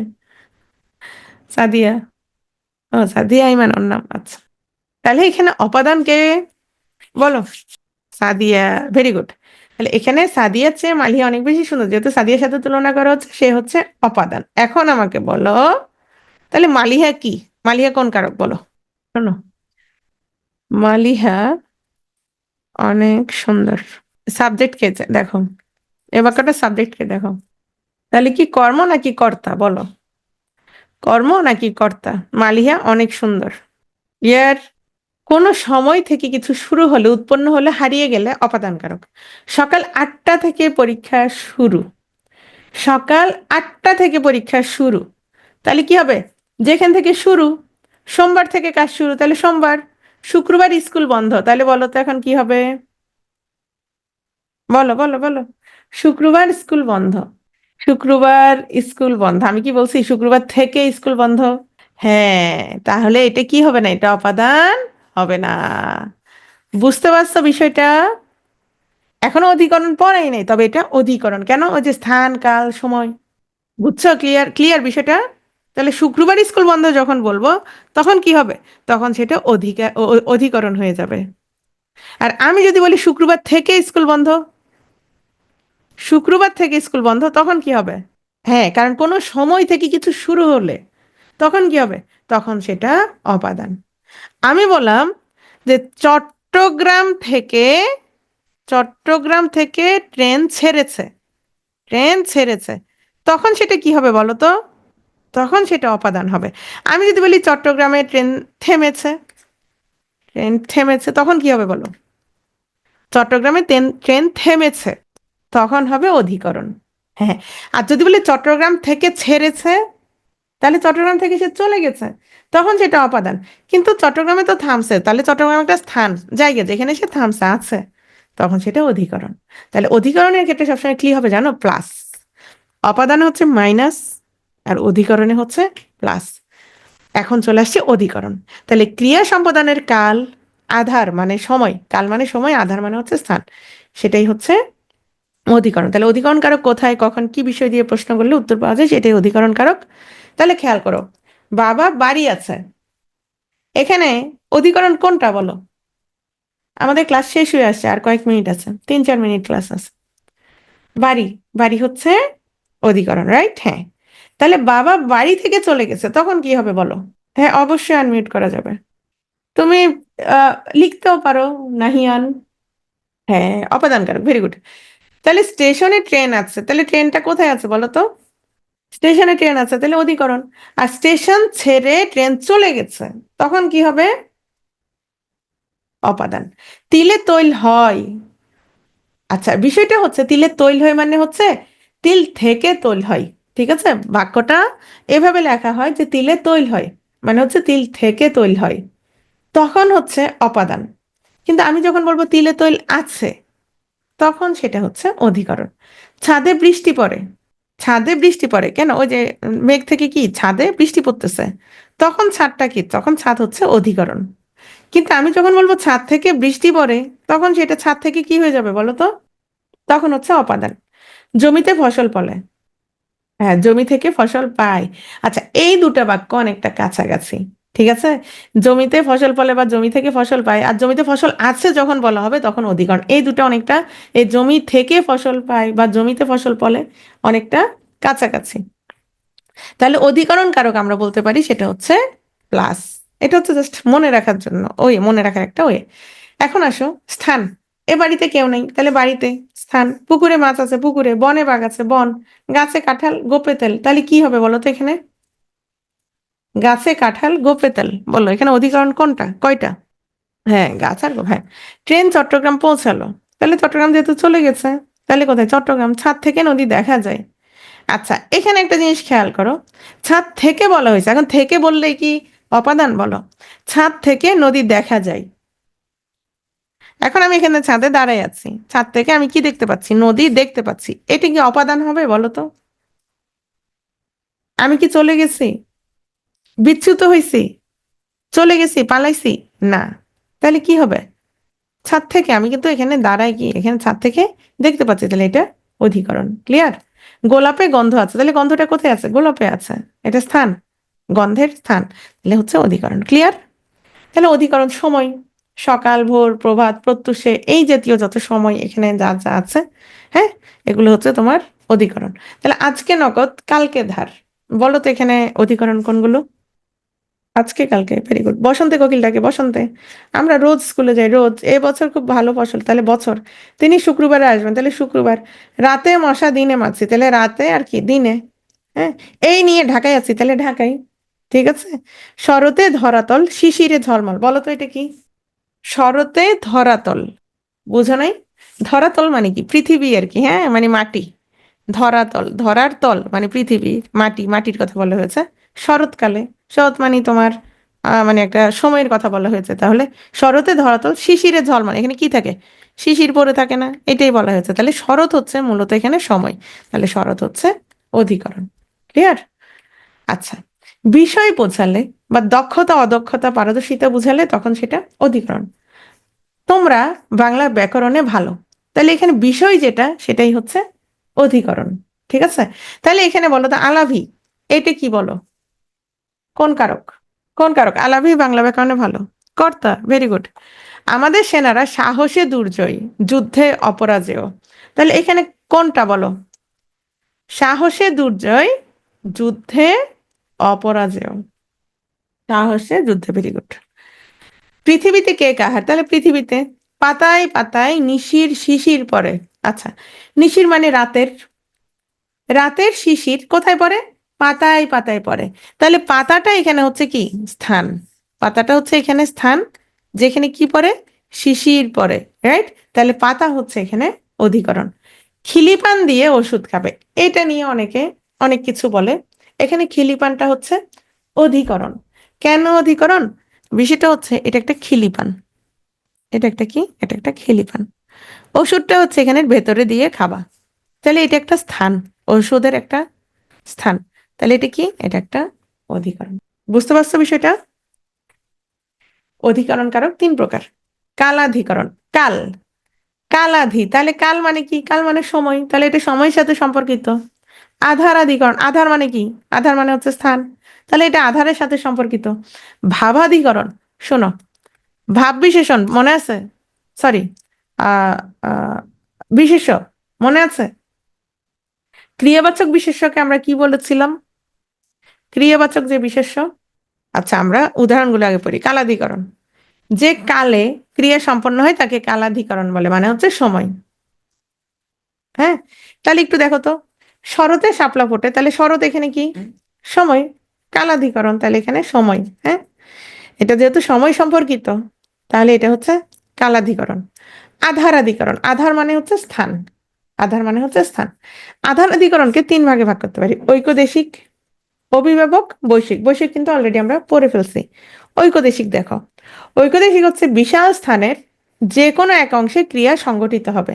সাদিয়া। ও, সাদিয়া ইমান ওর নাম, আচ্ছা। তাহলে এখানে অপাদান কে বলো? সাদিয়া। Very good. তাহলে এখানে সাদিয়ার চেয়ে মালিয়া অনেক বেশি সুন্দর, যেহেতু সাদিয়ার সাথে তুলনা করা হচ্ছে, সে হচ্ছে অপাদান। এখন আমাকে বলো, তাহলে মালিহা কি? মালিহা কোন কারক বলো? শোনো, মালিহা অনেক সুন্দর। সাবজেক্ট কে দেখো, এ বাক্যটা সাবজেক্ট কে দেখো। তাহলে কি কর্ম নাকি কর্তা বলো? কর্ম নাকি কর্তা? মালিহা অনেক সুন্দর। ইয়ার কোনো সময় থেকে কিছু শুরু হলে, উৎপন্ন হলে, হারিয়ে গেলে অপাদান কারক। সকাল 8টা থেকে পরীক্ষা শুরু। সকাল 8টা থেকে পরীক্ষা শুরু, তাহলে কি হবে? যেখান থেকে শুরু, সোমবার থেকে কাজ শুরু, তাহলে সোমবার। শুক্রবার স্কুল বন্ধ, তাহলে বলো তো এখন কি হবে? বলো বলো বলো। শুক্রবার স্কুল বন্ধ। শুক্রবার স্কুল বন্ধ, আমি কি বলছি শুক্রবার থেকে স্কুল বন্ধ? হ্যাঁ, তাহলে এটা কি হবে না? এটা অপাদান হবে না। বুঝতে পারছো বিষয়টা? এখনো অধিকরণ পড়াই নাই, তবে এটা অধিকরণ। কেন? ওই যে স্থান, কাল, সময়। বুঝছো? ক্লিয়ার? ক্লিয়ার বিষয়টা? তাহলে শুক্রবার স্কুল বন্ধ যখন বলবো, তখন কি হবে? তখন সেটা অধিকরণ হয়ে যাবে। আর আমি যদি বলি শুক্রবার থেকে স্কুল বন্ধ, শুক্রবার থেকে স্কুল বন্ধ, তখন কি হবে? হ্যাঁ, কারণ কোনো সময় থেকে কিছু শুরু হলে তখন কি হবে? তখন সেটা অপাদান। আমি বললাম যে চট্টগ্রাম থেকে, চট্টগ্রাম থেকে ট্রেন ছেড়েছে, ট্রেন ছেড়েছে, তখন সেটা কি হবে বলো তো? তখন সেটা অপাদান হবে। আমি যদি বলি চট্টগ্রামে ট্রেন থেমেছে, ট্রেন থেমেছে, তখন কি হবে বলো? চট্টগ্রামে ট্রেন ট্রেন থেমেছে, তখন হবে অধিকরণ। হ্যাঁ। আর যদি বলি চট্টগ্রাম থেকে ছেড়েছে, তাহলে চট্টগ্রাম থেকে সে চলে গেছে, তখন সেটা অপাদান। কিন্তু চট্টগ্রামে তো থামছে, তাহলে চট্টগ্রাম একটা স্থান, জায়গা যেখানে সে থামছে আছে, তখন সেটা অধিকরণ। তাহলে অধিকরণের ক্ষেত্রে সবসময় কি হবে জানো? প্লাস। অপাদানে হচ্ছে মাইনাস, আর অধিকরণে হচ্ছে প্লাস। এখন চলে আসছে অধিকরণ। তাহলে ক্রিয়া সম্পাদনের কাল, আধার মানে সময়, কাল মানে সময়, আধার মানে হচ্ছে স্থান, সেটাই হচ্ছে অধিকরণ। তাহলে অধিকরণ কারক কোথায়, কখন, কি বিষয় দিয়ে প্রশ্ন করলে উত্তর পাওয়া যায়, সেটাই অধিকরণ কারক। তাহলে খেয়াল করো, বাবা বাড়ি আছে, এখানে অধিকরণ কোনটা বলো? আমাদের ক্লাস শেষ হয়ে আসছে, আর কয়েক মিনিট আছে, 3-4 মিনিট ক্লাস আছে। বাড়ি, বাড়ি হচ্ছে অধিকরণ, রাইট? হ্যাঁ। তাহলে বাবা বাড়ি থেকে চলে গেছে, তখন কি হবে বলো? হ্যাঁ, অবশ্যই আনমিউট করা যাবে। তুমি আহ লিখতেও পারো, নাহিয়ান। হ্যাঁ, অপাদান কারক, ভেরি গুড। তাহলে স্টেশনে ট্রেন আছে, তাহলে ট্রেনটা কোথায় আছে বলো তো? স্টেশনে ট্রেন আছে, তাহলে অধিকরণ। আর স্টেশন ছেড়ে ট্রেন চলে গেছে, তখন কি হবে? অপাদান। তিলে তৈল হয়, আচ্ছা বিষয়টা হচ্ছে তিলে তৈল হয় মানে হচ্ছে তিল থেকে তৈল হয়। ঠিক আছে, বাক্যটা এভাবে লেখা হয় যে তিলে তৈল হয়, মানে হচ্ছে তিল থেকে তৈল হয়, তখন হচ্ছে অপাদান। কিন্তু আমি যখন বলবো তিলে তৈল আছে, তখন সেটা হচ্ছে অধিকরণ। ছাদে বৃষ্টি পড়ে, ছাদে বৃষ্টি পড়ে কেন? ওই যে মেঘ থেকে কি ছাদে বৃষ্টি পড়তেছে, তখন ছাদটা কি? তখন ছাদ হচ্ছে অধিকরণ। কিন্তু আমি যখন বলবো ছাদ থেকে বৃষ্টি পড়ে, তখন সেটা ছাদ থেকে কি হয়ে যাবে বলো তো? তখন হচ্ছে অপাদান। জমিতে ফসল ফলে, হ্যাঁ জমি থেকে ফসল পায়। আচ্ছা, এই দুটো বাক্য অনেকটা কাছাকাছি। ঠিক আছে, জমিতে ফসল ফলে বা জমি থেকে ফসল পায়, আর জমিতে ফসল আছে যখন বলা হবে তখন অধিকরণ। এই দুটো অনেকটা, এই জমি থেকে ফসল পায় বা জমিতে ফসল ফলে, অনেকটা কাছাকাছি। তাহলে অধিকরণ কারক আমরা বলতে পারি সেটা হচ্ছে প্লাস। এটা হচ্ছে জাস্ট মনে রাখার জন্য, ওই মনে রাখার একটা ওয়ে। এখন আসো স্থান। এ বাড়িতে কেউ নেই, তাহলে বাড়িতে স্থান। পুকুরে মাছ আছে, পুকুরে। বনে বাঘ আছে, বন। গাছে কাঁঠাল, গোপে তেল, তাহলে কি হবে বলো তো এখানে? গাছে কাঁঠাল, গোপে তেল, বলো এখানে অধিকরণ কোনটা, কয়টা? হ্যাঁ, গাছ আর হ্যাঁ। ট্রেন চট্টগ্রাম পৌঁছালো, তাহলে চট্টগ্রাম যেহেতু চলে গেছে, তাহলে কোথায়? চট্টগ্রাম। ছাদ থেকে নদী দেখা যায়। আচ্ছা, এখানে একটা জিনিস খেয়াল করো, ছাদ থেকে বলা হয়েছে, এখন থেকে বললে কি অপাদান বলো? ছাদ থেকে নদী দেখা যায়। এখন আমি এখানে ছাদে দাঁড়াই আছি, ছাদ থেকে আমি কি দেখতে পাচ্ছি? নদী দেখতে পাচ্ছি, এটা কি অপাদান হবে বলো তো? আমি কি চলে গেছি, বিচ্যুত হয়েছি, চলে গেছি, পালাইছি? না। তাহলে কি হবে? ছাদ থেকে আমি কিন্তু এখানে দাঁড়াই, কি এখানে ছাদ থেকে দেখতে পাচ্ছি, তাহলে এটা অধিকরণ। ক্লিয়ার? গোলাপে গন্ধ আছে, তাহলে গন্ধটা কোথায় আছে? গোলাপে আছে, এটা স্থান, গন্ধের স্থান, তাহলে হচ্ছে অধিকরণ। ক্লিয়ার? তাহলে অধিকরণ সময়, সকাল, ভোর, প্রভাত, প্রত্যুষে, এই জাতীয় যত সময় এখানে যা যা আছে, হ্যাঁ, এগুলো হচ্ছে তোমার অধিকরণ। তাহলে আজকে নগদ, কালকে ধার, বলো তো এখানে অধিকরণ কোনগুলো? আজকে কালকে, ভেরি গুড। বসন্তে কোকিল ডাকে, বসন্তে। আমরা রোজ স্কুলে যাই, রোজ। এবছর খুব ভালো ফসল, তাহলে বছর। তিনি শুক্রবারে আসবেন, তাহলে শুক্রবার। রাতে মশা দিনে মাছি, তাহলে রাতে আর কি দিনে। হ্যাঁ, এই নিয়ে ঢাকায় আছি, তাহলে ঢাকাই। ঠিক আছে। শরতে ধরাতল, শিশিরে ঝলমল, বলো তো এটা কি? শরতে ধরাতল, বুঝো নাই? ধরাতল মানে কি? পৃথিবী আর কি, হ্যাঁ, মানে মাটি। ধরাতল, ধরার তল মানে পৃথিবী, মাটি, মাটির কথা বলা হয়েছে। শরৎকালে, শরৎ মানে তোমার মানে একটা সময়ের কথা বলা হয়েছে, তাহলে শরতে ধরাতল, শিশিরে ঝলমল, এখানে কি থাকে? শিশির পড়ে থাকে না, এটাই বলা হয়েছে। তাহলে শরৎ হচ্ছে মূলত এখানে সময়, তাহলে শরৎ হচ্ছে অধিকরণ। ক্লিয়ার? আচ্ছা, বিষয় বোঝালে বা দক্ষতা, অদক্ষতা, পারদর্শিতা বুঝালে তখন সেটা অধিকরণ। তোমরা বাংলা ব্যাকরণে ভালো, তাহলে এখানে বিষয় যেটা সেটাই হচ্ছে অধিকরণ। ঠিক আছে। তাহলে এখানে বলো তো আলাভি, এটা কি বলো? কোন কারক? কোন কারক? আলাভি বাংলা ব্যাকরণে ভালো, কর্তা, ভেরি গুড। আমাদের সেনারা সাহসে দুর্জয়, যুদ্ধে অপরাজেয়, তাহলে এখানে কোনটা বলো? সাহসে দুর্জয়, যুদ্ধে অপরাজেয়, সাহসে যুদ্ধে, ভেরি গুড। পৃথিবীতে কে কাহার, তাহলে পৃথিবীতে। পাতায় পাতায় নিশির শিশির পড়ে, আচ্ছা, নিশির মানে রাতের, রাতের শিশির কোথায় পড়ে? পাতায় পাতায় পড়ে, তাহলে পাতাটা এখানে হচ্ছে কি? স্থান। পাতাটা হচ্ছে এখানে স্থান, যেখানে কি পড়ে? শিশির পড়ে, রাইট? তাহলে পাতা হচ্ছে এখানে অধিকরণ। খিলিপান দিয়ে ওষুধ খাবে, এটা নিয়ে অনেকে অনেক কিছু বলে। এখানে খিলিপানটা হচ্ছে অধিকরণ। কেন অধিকরণ? বিষয়টা হচ্ছে এটা একটা খিলিপান, এটা একটা কি, এটা একটা খিলিপান। ওষুধটা হচ্ছে এখানের ভেতরে দিয়ে খাবা, তাহলে এটা একটা স্থান, ওষুধের একটা স্থান, তাহলে এটা কি, এটা একটা অধিকরণ। বুঝতে পারছো বিষয়টা? অধিকরণ কারক তিন প্রকার। কালাধিকরণ, কাল, কালাধি, তাহলে কাল মানে কি, কাল মানে সময়, তাহলে এটা সময়ের সাথে সম্পর্কিত। আধারাধিকরণ, আধার মানে কি, আধার মানে হচ্ছে স্থান, তাহলে এটা আধারের সাথে সম্পর্কিত। ভাবাধিকরণ, শোনো, ভাব বিশেষণ মনে আছে? সরি, আহ আহ, বিশেষ্য মনে আছে? ক্রিয়াবাচক বিশেষ্যকে আমরা কি বলেছিলাম? ক্রিয়াবাচক যে বিশেষ্য, আচ্ছা আমরা উদাহরণগুলো আগে পড়ি। কালাধিকরণ, যে কালে ক্রিয়া সম্পন্ন হয় তাকে কালাধিকরণ বলে, মানে হচ্ছে সময়। হ্যাঁ, তাহলে একটু দেখো তো, শরতে শাপলা ফোটে, তাহলে শরৎ এখানে কি, সময়, কালাধিকরণ, তাহলে এখানে সময়। হ্যাঁ, এটা যেহেতু সময় সম্পর্কিত, তাহলে এটা হচ্ছে কালাধিকরণ। আধারাধিকরণ, আধার মানে হচ্ছে স্থান, আধার মানে হচ্ছে স্থান। আধারাধিকরণকে তিন ভাগে ভাগ করতে পারি: ঐকদেশিক, অভিভাবক, বৈশ্বিক। বৈশ্বিক কিন্তু অলরেডি আমরা পড়ে ফেলছি। ঐকদেশিক দেখো, ঐকদেশিক হচ্ছে বিশাল স্থানের যে কোনো এক অংশে ক্রিয়া সংগঠিত হবে।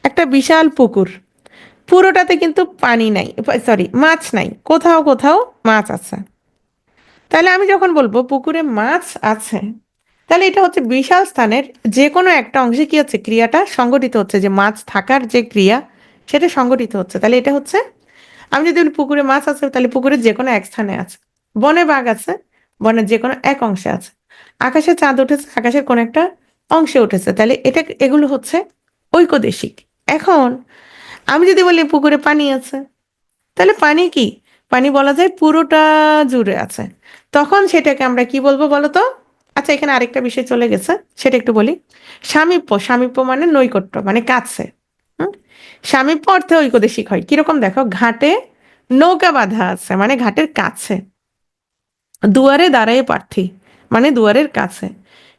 একটা বিশাল পুকুর, পুরোটাতে কিন্তু পানি নাই, সরি মাছ নাই, কোথাও কোথাও মাছ আছে। তাহলে আমি যখন বলবো পুকুরে মাছ আছে, তাহলে এটা হচ্ছে বিশাল স্থানের যে কোনো একটা অংশে কি হচ্ছে, ক্রিয়াটা সংগঠিত হচ্ছে, যে মাছ থাকার যে ক্রিয়া সেটা সংগঠিত হচ্ছে, তাহলে এটা হচ্ছে। আমি যদি বলি পুকুরে মাছ আছে, তাহলে পুকুরের যে কোনো এক স্থানে আছে। বনে বাঘ আছে, বনের যে কোনো এক অংশে আছে। আকাশে চাঁদ উঠেছে, আকাশের কোন একটা অংশে উঠেছে, তাহলে এটা, এগুলো হচ্ছে ঐকদেশিক। এখন আমি যদি বলি পুকুরে পানি আছে, তাহলে পানি কি, পানি বলা যায় পুরোটা জুড়ে আছে, তখন সেটাকে আমরা কি বলবো বলো তো? আচ্ছা, এখানে আরেকটা বিষয় চলে গেছে, সেটা একটু বলি। সামীপ্য, সামীপ্য মানে নৈকট্য, মানে কাছে। হুম, সামীপ্য অর্থে ঐকদেশিক হয় কিরকম, দেখো, ঘাটে নৌকা বাঁধা আছে মানে ঘাটের কাছে, দুয়ারে দাঁড়ায় প্রার্থী মানে দুয়ারের কাছে,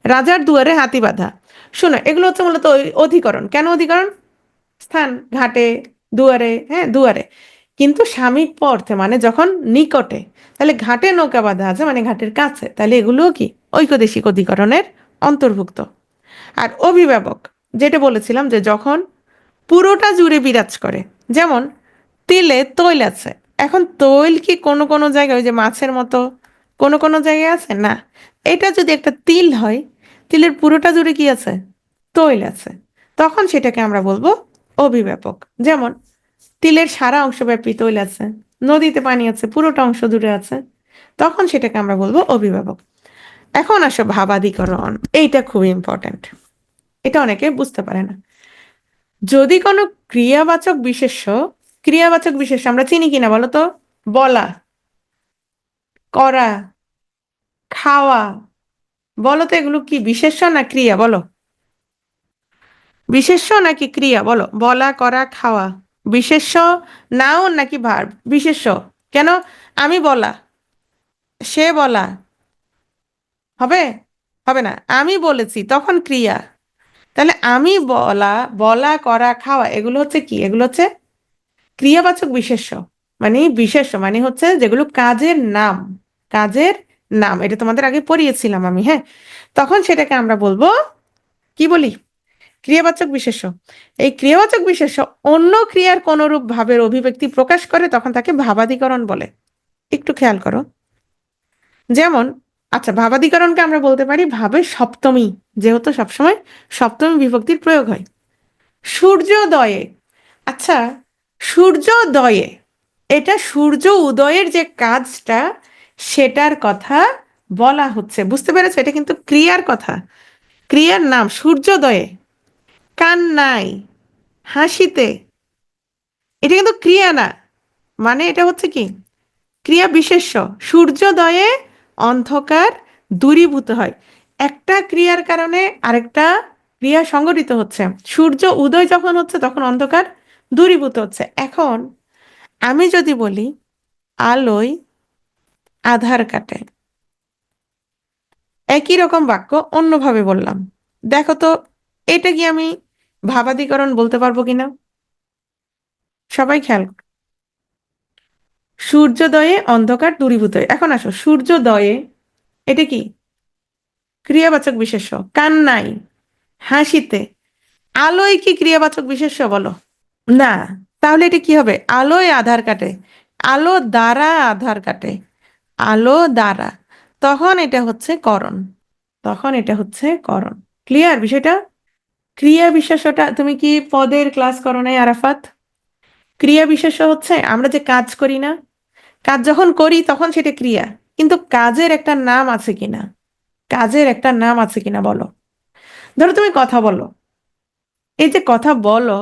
রাজার দুয়ারে হাতি বাঁধা। শোনো, এগুলো হচ্ছে মূলত অধিকরণ। কেন অধিকরণ? স্থান, ঘাটে, দুয়ারে, হ্যাঁ দুয়ারে। কিন্তু সামীপ্য অর্থে মানে যখন নিকটে, তাহলে ঘাটে নৌকা বাঁধা আছে মানে ঘাটের কাছে, তাহলে এগুলোও কি ঐকদেশিক অধিকরণের অন্তর্ভুক্ত। আর অভিভাবক, যেটা বলেছিলাম যে যখন পুরোটা জুড়ে বিরাজ করে, যেমন তিলে তৈল আছে। এখন তৈল কি কোনো কোনো জায়গায় ওই যে মাছের মতো কোনো কোনো জায়গায় আছে না, এটা যদি একটা তিল হয়, তিলের পুরোটা জুড়ে কি আছে, তৈল আছে, তখন সেটাকে আমরা বলবো অভিব্যাপক। যেমন তিলের সারা অংশব্যাপী তৈল আছে, নদীতে পানি আছে, পুরোটা অংশ জুড়ে আছে, তখন সেটাকে আমরা বলবো অভিভাবক। এখন আসো ভাবাদিকরণ, এইটা খুব ইম্পর্ট্যান্ট, এটা অনেকে বুঝতে পারে না। যদি কোনো ক্রিয়াবাচক বিশেষ্য, ক্রিয়াবাচক বিশেষ্য আমরা চিনি কিনা বলো তো? বলা, করা, খাওয়া, বলো তো এগুলো কি বিশেষ্য না ক্রিয়া, বলো? বিশেষ্য নাকি ক্রিয়া, বলো? বলা, করা, খাওয়া বিশেষ্য, নাউন নাকি ভার্ব? বিশেষ্য। কেন? আমি বলা, সে বলা, হবে? হবে না, আমি বলেছি তখন ক্রিয়া। তাহলে আমি বলা, বলা, করা, খাওয়া, এগুলো হচ্ছে কি, এগুলো হচ্ছে ক্রিয়াবাচক বিশেষ্য। মানে বিশেষ্য মানে হচ্ছে যেগুলো কাজের নাম, কাজের নাম, এটা তোমাদের আগে পড়িয়েছিলাম আমি। হ্যাঁ, তখন সেটাকে আমরা বলবো কি বলি, ক্রিয়াবাচক বিশেষ্য। এই ক্রিয়াবাচক বিশেষ্য অন্য ক্রিয়ার কোনরূপ ভাবের অভিব্যক্তি প্রকাশ করে, তখন তাকে ভাবাদিকরণ বলে। একটু খেয়াল করো, যেমন, আচ্ছা ভাবাদিকরণকে আমরা বলতে পারি ভাবের সপ্তমী, যেহেতু সবসময় সপ্তমী বিভক্তির প্রয়োগ হয়। সূর্যোদয়ে, আচ্ছা সূর্যোদয়ে, এটা সূর্য উদয়ের যে কাজটা সেটার কথা বলা হচ্ছে, বুঝতে পেরেছো? এটা কিন্তু ক্রিয়ার কথা, ক্রিয়ার নাম সূর্যোদয়ে। কান্নায়, হাসিতে, এটা কিন্তু ক্রিয়া না, মানে এটা হচ্ছে কি, ক্রিয়া বিশেষ্য। সূর্যোদয়ে অন্ধকার দূরীভূত হয়, একটা ক্রিয়ার কারণে আরেকটা ক্রিয়া সংগঠিত হচ্ছে। সূর্য উদয় যখন হচ্ছে তখন অন্ধকার দূরীভূত হচ্ছে। এখন আমি যদি বলি আলোয় আধার কাটে, একই রকম বাক্য অন্যভাবে বললাম, দেখো তো এটা কি আমি ভাবাদিকরণ বলতে পারবো কিনা? সবাই খেয়াল করো। সূর্যোদয়ে অন্ধকার দূরীভূত হয়। এখন আসো, সূর্যোদয়ে এটা কি? ক্রিয়াবাচক বিশেষ্য। কান্নাই, হাসিতে, আলোয় কি ক্রিয়াবাচক বিশেষ্য বলো? না। তাহলে এটা কি হবে? আলোয় আধার কাটে, আলো দ্বারা আধার কাটে, আলো দ্বারা, তখন এটা হচ্ছে করণ, তখন এটা হচ্ছে করণ। ক্লিয়ার বিষয়টা? ক্রিয়া বিশেষ্যটা তুমি কি পদের ক্লাস করো নাই আরাফাত? ক্রিয়া বিশেষ্য হচ্ছে আমরা যে কাজ করি না, কাজ যখন করি তখন সেটা ক্রিয়া, কিন্তু কাজের একটা নাম আছে কিনা, কাজের একটা নাম আছে কিনা বলো। ধরো তুমি কথা বলো, এই যে কথা বলো,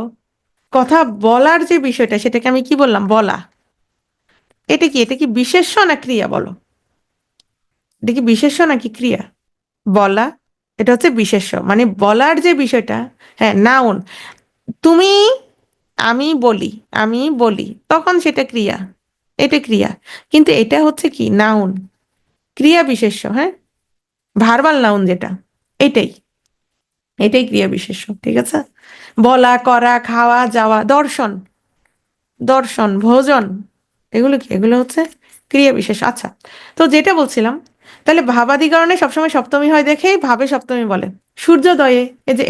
কথা বলার যে বিষয়টা সেটাকে আমি কি বললাম? বলা। এটা কি, এটা কি বিশেষ্য না ক্রিয়া বলো? এটা কি বিশেষ্য নাকি ক্রিয়া? বলা, এটা হচ্ছে বিশেষ্য, মানে বলার যে বিষয়টা। হ্যাঁ, নাউন। তুমি, আমি বলি, আমি বলি, তখন সেটা ক্রিয়া, এটা ক্রিয়া। কিন্তু এটা হচ্ছে কি, নাউন, ক্রিয়া বিশেষ্য। হ্যাঁ, ভার্বাল নাউন যেটা, এটাই, এটাই ক্রিয়া বিশেষ্য। ঠিক আছে? বলা, করা, খাওয়া, যাওয়া, দর্শন, দর্শন, ভোজন, এগুলো কি? এগুলো হচ্ছে ক্রিয়া বিশেষ। আচ্ছা, তো যেটা বলছিলাম, তাহলে ভাবাদিগণে সবসময় সপ্তমী হয় দেখেই ভাবে সপ্তমী বলে। সূর্যোদয়ে এই যে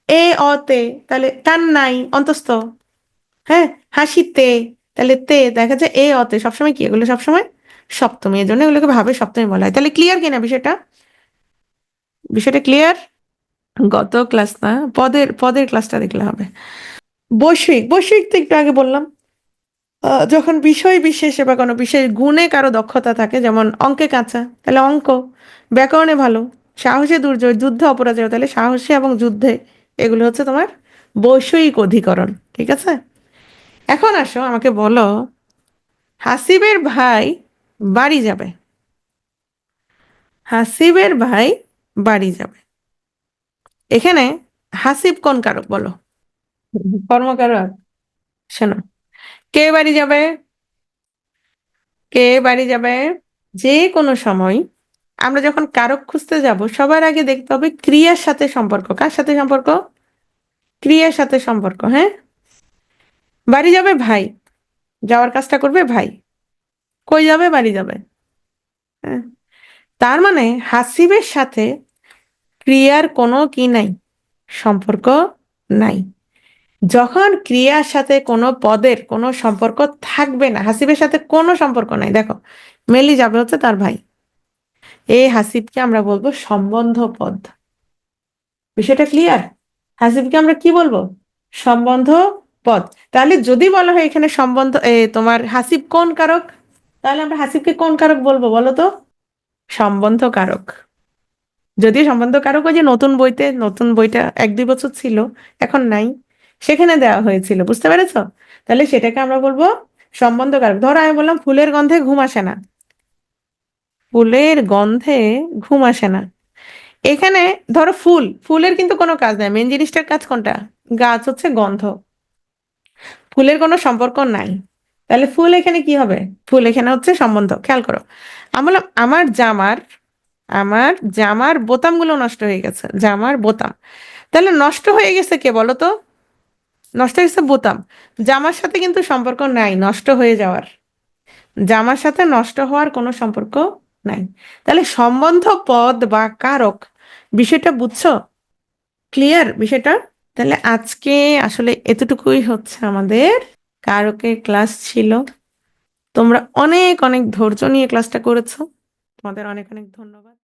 এ অতে, তাহলে কান্নাই অন্তস্থ। হ্যাঁ, হাসিতে, তাহলে তে, দেখা যায় এ অতে সবসময় কি? এগুলো সবসময় সপ্তমী, এর জন্য এগুলোকে ভাবে সপ্তমী বলা হয়। তাহলে ক্লিয়ার কিনা বিষয়টা? বিষয়টা ক্লিয়ার? গত ক্লাস না, পদের পদের ক্লাসটা দেখলে হবে। বৈষয়িক, বৈষয়িক তো একটু আগে বললাম। যখন বিষয় বিশেষে বা কোনো বিশেষ গুণে কারো দক্ষতা থাকে, যেমন অঙ্কে কাঁচা, তাহলে অঙ্ক, ব্যাকরণে ভালো, সাহসে দুর্জয়, যুদ্ধে অপরাজয়, তাহলে সাহসে এবং যুদ্ধে, এগুলো হচ্ছে তোমার বৈষয়িক অধিকরণ। ঠিক আছে? এখন আসো, আমাকে বলো, হাসিবের ভাই বাড়ি যাবে, হাসিবের ভাই বাড়ি যাবে, এখানে হাসিব কোন কারক বলো? কর্মকারক। শোনো, কে বাড়ি যাবে? কে বাড়ি যাবে? যে কোনো সময় আমরা যখন কারক খুঁজতে যাব, সবার আগে দেখতে হবে ক্রিয়ার সাথে সম্পর্ক। কার সাথে সম্পর্ক? ক্রিয়ার সাথে সম্পর্ক। হ্যাঁ, বাড়ি যাবে ভাই, যাওয়ার কাজটা করবে ভাই, কই যাবে? বাড়ি যাবে। হ্যাঁ, তার মানে হাসিবের সাথে ক্রিয়ার কোনো কি নাই, সম্পর্ক নাই। যখন ক্রিয়ার সাথে কোনো পদের কোনো সম্পর্ক থাকবে না, হাসিবের সাথে কোনো সম্পর্ক নাই, দেখো মেলি যাবে হচ্ছে তার ভাই, এই হাসিবকে আমরা বলবো সম্বন্ধ পদ। বিষয়টা ক্লিয়ার? হাসিবকে আমরা কি বলবো? সম্বন্ধ পদ। তাহলে যদি বলা হয় এখানে সম্বন্ধ, তোমার হাসিব কোন কারক, তাহলে আমরা হাসিবকে কোন কারক বলবো বলো তো? সম্বন্ধ কারক। যদিও সম্বন্ধ কারক ওই যে নতুন বইতে, নতুন বইটা 1-2 বছর ছিল, এখন নাই, সেখানে দেওয়া হয়েছিল, বুঝতে পেরেছো? তাহলে সেটাকে আমরা বলবো সম্বন্ধ কারক। ধরো আমি বললাম ফুলের গন্ধে ঘুম আসে না, ফুলের গন্ধে ঘুম আসে না, এখানে ধরো ফুল, ফুলের কিন্তু কোনো কাজ নাই, মেন জিনিসটার কাজ কোনটা? গাছ হচ্ছে গন্ধ, ফুলের কোনো সম্পর্ক নাই, তাহলে ফুল এখানে কি হবে? ফুল এখানে হচ্ছে সম্বন্ধ। খেয়াল করো, আমি বললাম আমার জামার বোতামগুলো নষ্ট হয়ে গেছে, জামার বোতাম, তাহলে নষ্ট হয়ে গেছে কে বলো তো? নষ্ট হয়ে গেছে বোতাম, জামার সাথে কিন্তু সম্পর্ক নাই নষ্ট হয়ে যাওয়ার, জামার সাথে নষ্ট হওয়ার কোনো সম্পর্ক নাই। তাহলে সম্বন্ধ পদ বা কারক, বিষয়টা বুঝছো? ক্লিয়ার বিষয়টা? তাহলে আজকে আসলে এতটুকুই হচ্ছে আমাদের কারকের ক্লাস ছিল। তোমরা অনেক অনেক ধৈর্য নিয়ে ক্লাসটা করেছো, তোমাদের অনেক অনেক ধন্যবাদ।